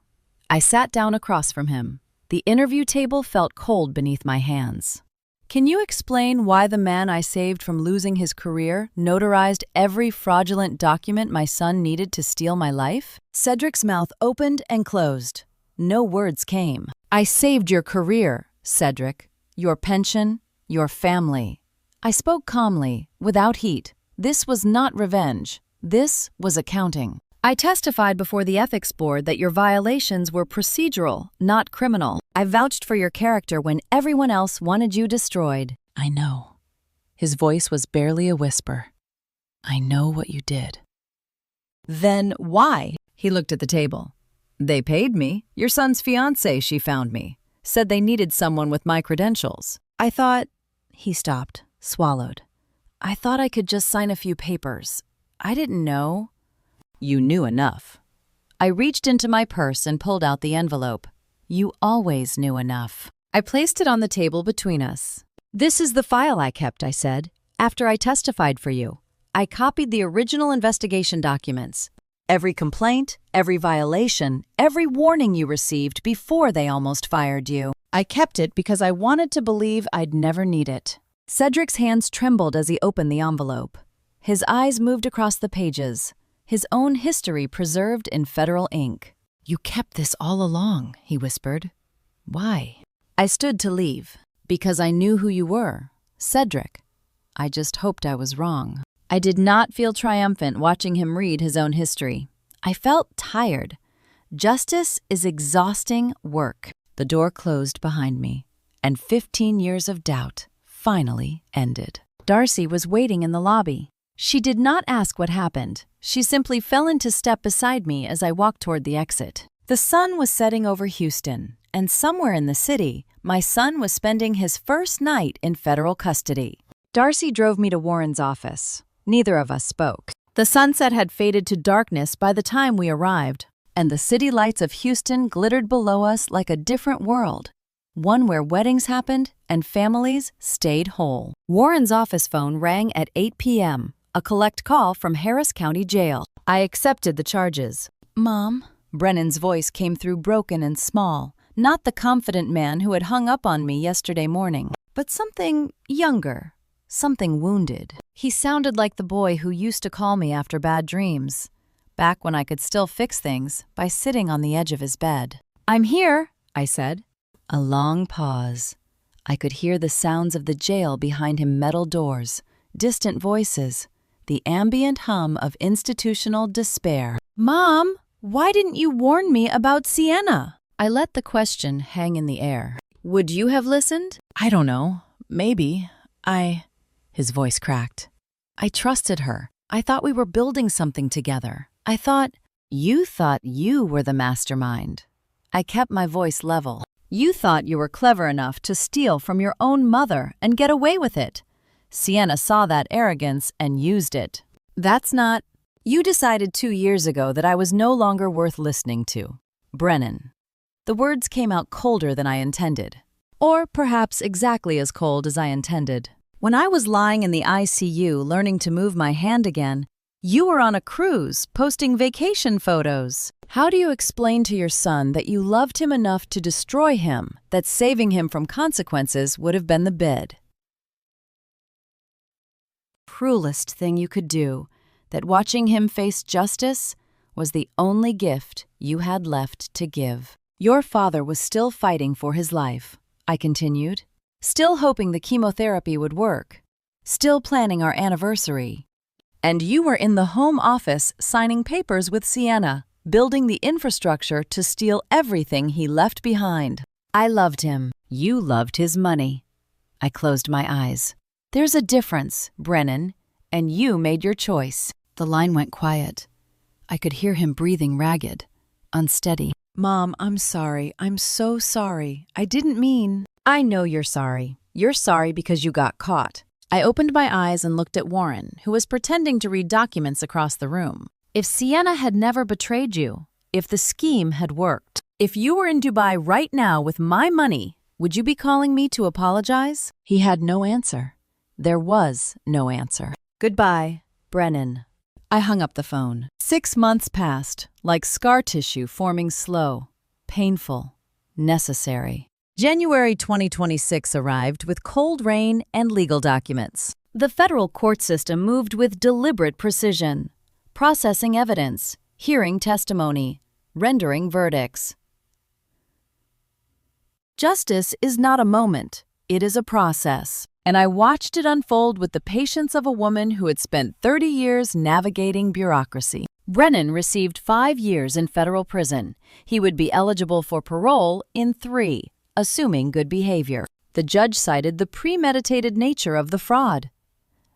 I sat down across from him. The interview table felt cold beneath my hands. "Can you explain why the man I saved from losing his career notarized every fraudulent document my son needed to steal my life?" Cedric's mouth opened and closed. No words came. "I saved your career, Cedric, your pension, your family." I spoke calmly, without heat. This was not revenge. This was accounting. "I testified before the ethics board that your violations were procedural, not criminal. I vouched for your character when everyone else wanted you destroyed." "I know." His voice was barely a whisper. "I know what you did." "Then why?" He looked at the table. "They paid me. Your son's fiancée, she found me. Said they needed someone with my credentials. I thought—" He stopped, swallowed. "I thought I could just sign a few papers. I didn't know." "You knew enough." I reached into my purse and pulled out the envelope. "You always knew enough." I placed it on the table between us. "This is the file I kept," I said, "after I testified for you. I copied the original investigation documents. Every complaint, every violation, every warning you received before they almost fired you. I kept it because I wanted to believe I'd never need it. Cedric's hands trembled as he opened the envelope. His eyes moved across the pages, his own history preserved in federal ink. "You kept this all along," he whispered. "Why?" I stood to leave. "Because I knew who you were, Cedric. I just hoped I was wrong." I did not feel triumphant watching him read his own history. I felt tired. Justice is exhausting work. The door closed behind me, and 15 years of doubt finally ended. Darcy was waiting in the lobby. She did not ask what happened. She simply fell into step beside me as I walked toward the exit. The sun was setting over Houston, and somewhere in the city, my son was spending his first night in federal custody. Darcy drove me to Warren's office. Neither of us spoke. The sunset had faded to darkness by the time we arrived, and the city lights of Houston glittered below us like a different world, one where weddings happened and families stayed whole. Warren's office phone rang at 8 p.m., a collect call from Harris County Jail. I accepted the charges. "Mom?" Brennan's voice came through broken and small, not the confident man who had hung up on me yesterday morning, but something younger. Something wounded. He sounded like the boy who used to call me after bad dreams, back when I could still fix things by sitting on the edge of his bed. "I'm here," I said. A long pause. I could hear the sounds of the jail behind him, metal doors, distant voices, the ambient hum of institutional despair. "Mom, why didn't you warn me about Sienna?" I let the question hang in the air. "Would you have listened?" "I don't know. Maybe. His voice cracked. "I trusted her. I thought we were building something together. I thought you were the mastermind." I kept my voice level. "You thought you were clever enough to steal from your own mother and get away with it. Sienna saw that arrogance and used it. You decided 2 years ago that I was no longer worth listening to. Brennan." The words came out colder than I intended. Or perhaps exactly as cold as I intended. When I was lying in the ICU learning to move my hand again, you were on a cruise posting vacation photos. How do you explain to your son that you loved him enough to destroy him, that saving him from consequences would have been the bid? Cruelest thing you could do, that watching him face justice was the only gift you had left to give. Your father was still fighting for his life, I continued. Still hoping the chemotherapy would work, still planning our anniversary. And you were in the home office signing papers with Sienna, building the infrastructure to steal everything he left behind. I loved him. You loved his money. I closed my eyes. There's a difference, Brennan, and you made your choice. The line went quiet. I could hear him breathing ragged, unsteady. "Mom, I'm sorry. I'm so sorry. I didn't mean..." "I know you're sorry. You're sorry because you got caught." I opened my eyes and looked at Warren, who was pretending to read documents across the room. "If Sienna had never betrayed you, if the scheme had worked, if you were in Dubai right now with my money, would you be calling me to apologize?" He had no answer. There was no answer. "Goodbye, Brennan." I hung up the phone. 6 months passed, like scar tissue forming slow, painful, necessary. January 2026 arrived with cold rain and legal documents. The federal court system moved with deliberate precision, processing evidence, hearing testimony, rendering verdicts. Justice is not a moment, it is a process, and I watched it unfold with the patience of a woman who had spent 30 years navigating bureaucracy. Brennan received 5 years in federal prison. He would be eligible for parole in 3. Assuming good behavior. The judge cited the premeditated nature of the fraud,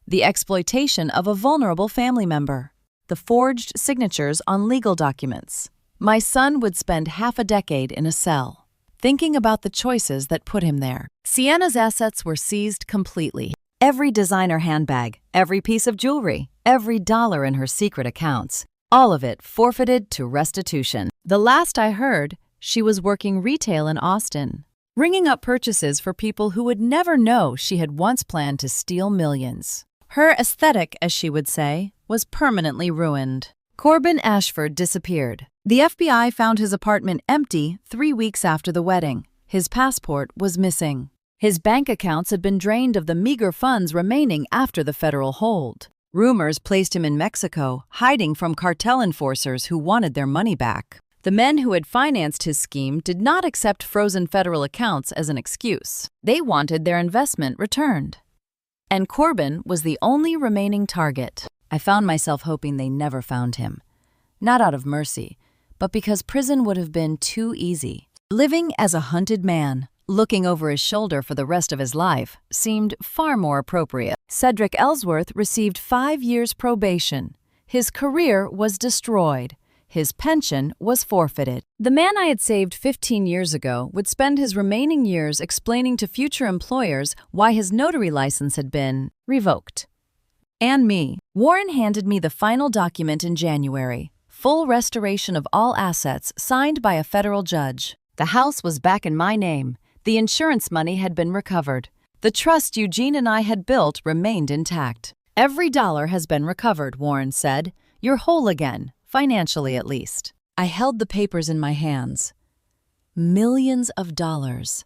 the exploitation of a vulnerable family member, the forged signatures on legal documents. My son would spend half a decade in a cell, thinking about the choices that put him there. Sienna's assets were seized completely. Every designer handbag, every piece of jewelry, every dollar in her secret accounts, all of it forfeited to restitution. The last I heard, she was working retail in Austin, ringing up purchases for people who would never know she had once planned to steal millions. Her aesthetic, as she would say, was permanently ruined. Corbin Ashford disappeared. The FBI found his apartment empty 3 weeks after the wedding. His passport was missing. His bank accounts had been drained of the meager funds remaining after the federal hold. Rumors placed him in Mexico, hiding from cartel enforcers who wanted their money back. The men who had financed his scheme did not accept frozen federal accounts as an excuse. They wanted their investment returned. And Corbin was the only remaining target. I found myself hoping they never found him. Not out of mercy, but because prison would have been too easy. Living as a hunted man, looking over his shoulder for the rest of his life, seemed far more appropriate. Cedric Ellsworth received 5 years probation. His career was destroyed. His pension was forfeited. The man I had saved 15 years ago would spend his remaining years explaining to future employers why his notary license had been revoked. And me. Warren handed me the final document in January. Full restoration of all assets signed by a federal judge. The house was back in my name. The insurance money had been recovered. The trust Eugene and I had built remained intact. Every dollar has been recovered, Warren said. You're whole again. Financially, at least. I held the papers in my hands. Millions of dollars,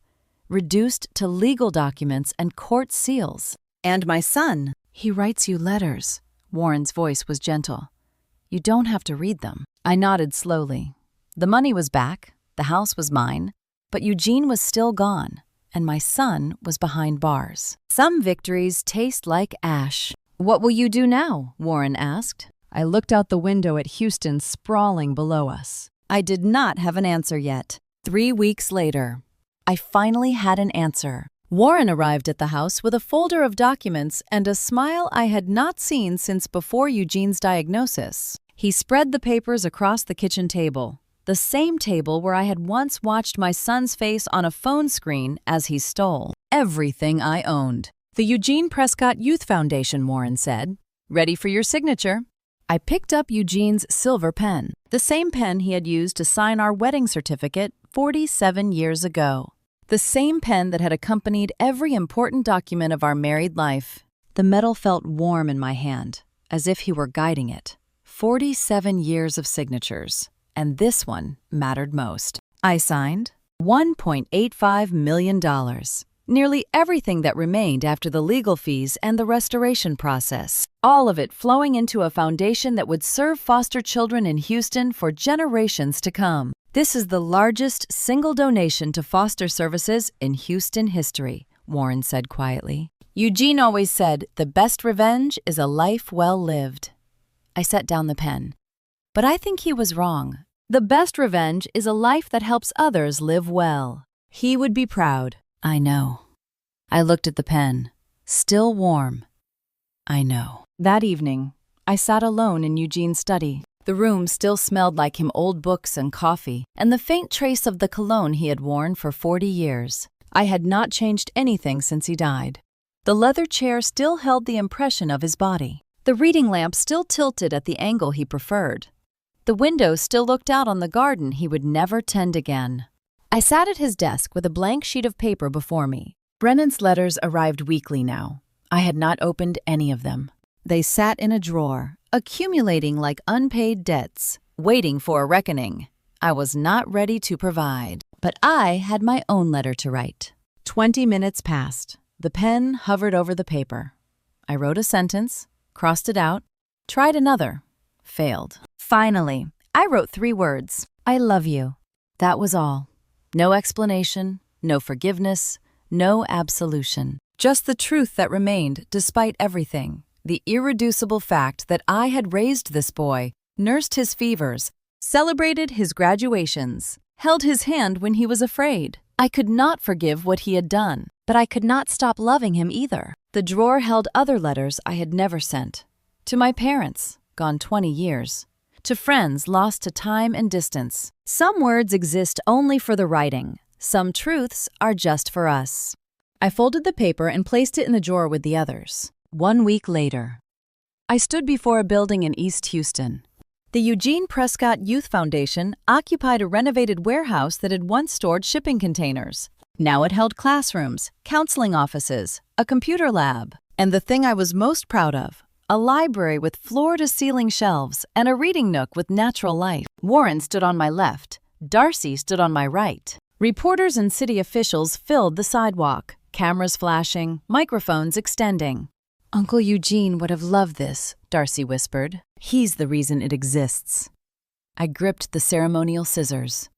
reduced to legal documents and court seals. And my son, he writes you letters. Warren's voice was gentle. You don't have to read them. I nodded slowly. The money was back, the house was mine, but Eugene was still gone, and my son was behind bars. Some victories taste like ash. What will you do now? Warren asked. I looked out the window at Houston sprawling below us. I did not have an answer yet. 3 weeks later, I finally had an answer. Warren arrived at the house with a folder of documents and a smile I had not seen since before Eugene's diagnosis. He spread the papers across the kitchen table, the same table where I had once watched my son's face on a phone screen as he stole everything I owned. The Eugene Prescott Youth Foundation, Warren said. Ready for your signature. I picked up Eugene's silver pen, the same pen he had used to sign our wedding certificate 47 years ago. The same pen that had accompanied every important document of our married life. The metal felt warm in my hand, as if he were guiding it. 47 years of signatures, and this one mattered most. I signed $1.85 million. Nearly everything that remained after the legal fees and the restoration process. All of it flowing into a foundation that would serve foster children in Houston for generations to come. This is the largest single donation to foster services in Houston history, Warren said quietly. Eugene always said, the best revenge is a life well lived. I set down the pen. But I think he was wrong. The best revenge is a life that helps others live well. He would be proud. I know. I looked at the pen. Still warm. I know. That evening, I sat alone in Eugene's study. The room still smelled like him old books and coffee, and the faint trace of the cologne he had worn for 40 years. I had not changed anything since he died. The leather chair still held the impression of his body. The reading lamp still tilted at the angle he preferred. The window still looked out on the garden he would never tend again. I sat at his desk with a blank sheet of paper before me. Brennan's letters arrived weekly now. I had not opened any of them. They sat in a drawer, accumulating like unpaid debts, waiting for a reckoning. I was not ready to provide, but I had my own letter to write. 20 minutes passed. The pen hovered over the paper. I wrote a sentence, crossed it out, tried another, failed. Finally, I wrote 3 words. I love you. That was all. No explanation, no forgiveness, no absolution. Just the truth that remained despite everything. The irreducible fact that I had raised this boy, nursed his fevers, celebrated his graduations, held his hand when he was afraid. I could not forgive what he had done, but I could not stop loving him either. The drawer held other letters I had never sent. To my parents, gone 20 years. To friends lost to time and distance. Some words exist only for the writing. Some truths are just for us. I folded the paper and placed it in the drawer with the others. 1 week later, I stood before a building in East Houston. The Eugene Prescott Youth Foundation occupied a renovated warehouse that had once stored shipping containers. Now it held classrooms, counseling offices, a computer lab, and the thing I was most proud of, a library with floor-to-ceiling shelves, and a reading nook with natural light. Warren stood on my left. Darcy stood on my right. Reporters and city officials filled the sidewalk, cameras flashing, microphones extending. "Uncle Eugene would have loved this," Darcy whispered. "He's the reason it exists." I gripped the ceremonial scissors.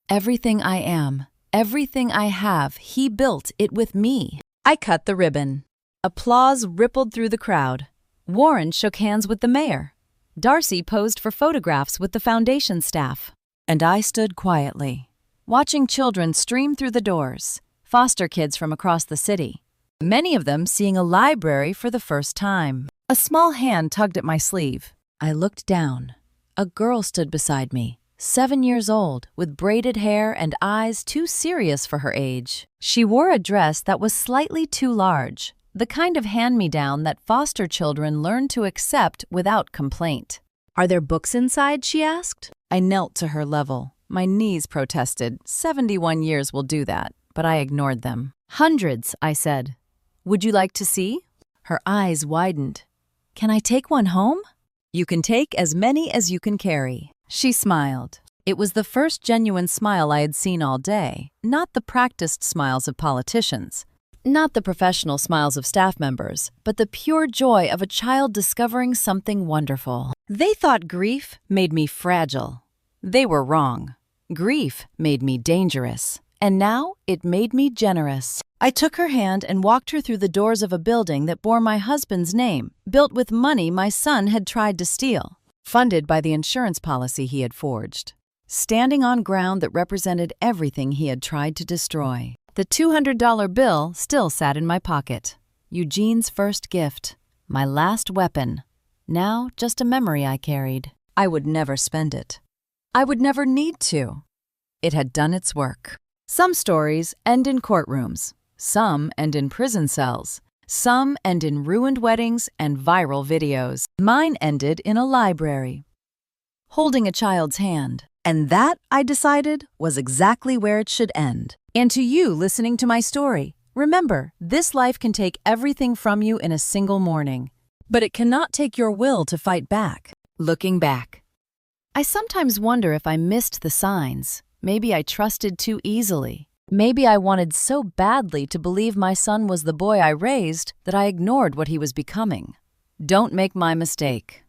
Everything I am, everything I have, he built it with me. I cut the ribbon. Applause rippled through the crowd. Warren shook hands with the mayor. Darcy posed for photographs with the foundation staff. And I stood quietly, watching children stream through the doors, foster kids from across the city, many of them seeing a library for the first time. A small hand tugged at my sleeve. I looked down. A girl stood beside me, 7 years old, with braided hair and eyes too serious for her age. She wore a dress that was slightly too large, the kind of hand-me-down that foster children learn to accept without complaint. "Are there books inside?" she asked. I knelt to her level. My knees protested. 71 years will do that, but I ignored them. "Hundreds," I said. "Would you like to see?" Her eyes widened. "Can I take one home?" "You can take as many as you can carry." She smiled. It was the first genuine smile I had seen all day, not the practiced smiles of politicians, not the professional smiles of staff members, but the pure joy of a child discovering something wonderful. They thought grief made me fragile. They were wrong. Grief made me dangerous, and now it made me generous. I took her hand and walked her through the doors of a building that bore my husband's name, built with money my son had tried to steal, funded by the insurance policy he had forged, standing on ground that represented everything he had tried to destroy. The $200 bill still sat in my pocket. Eugene's first gift, my last weapon, now just a memory I carried. I would never spend it. I would never need to. It had done its work. Some stories end in courtrooms. Some end in prison cells. Some end in ruined weddings and viral videos. Mine ended in a library, holding a child's hand. And that, I decided, was exactly where it should end. And to you listening to my story, remember, this life can take everything from you in a single morning, but it cannot take your will to fight back. Looking back, I sometimes wonder if I missed the signs. Maybe I trusted too easily. Maybe I wanted so badly to believe my son was the boy I raised that I ignored what he was becoming. Don't make my mistake.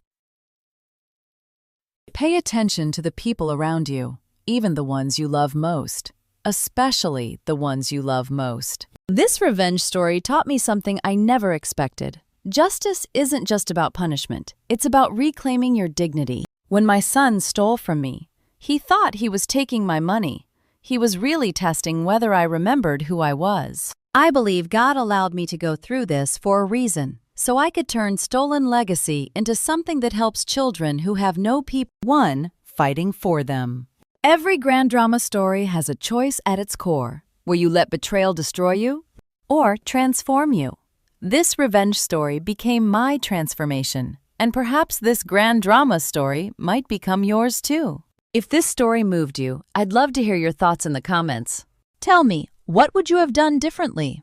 Pay attention to the people around you, even the ones you love most, especially the ones you love most. This revenge story taught me something I never expected. Justice isn't just about punishment. It's about reclaiming your dignity. When my son stole from me, he thought he was taking my money. He was really testing whether I remembered who I was. I believe God allowed me to go through this for a reason, so I could turn stolen legacy into something that helps children who have no one fighting for them. Every grand drama story has a choice at its core. Will you let betrayal destroy you or transform you? This revenge story became my transformation, and perhaps this grand drama story might become yours too. If this story moved you, I'd love to hear your thoughts in the comments. Tell me, what would you have done differently?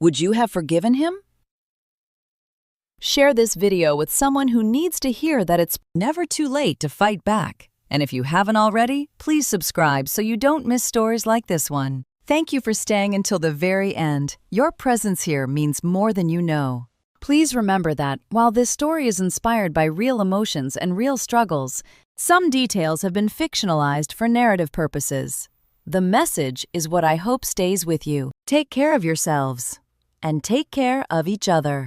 Would you have forgiven him? Share this video with someone who needs to hear that it's never too late to fight back. And if you haven't already, please subscribe so you don't miss stories like this one. Thank you for staying until the very end. Your presence here means more than you know. Please remember that, while this story is inspired by real emotions and real struggles, some details have been fictionalized for narrative purposes. The message is what I hope stays with you. Take care of yourselves, and take care of each other.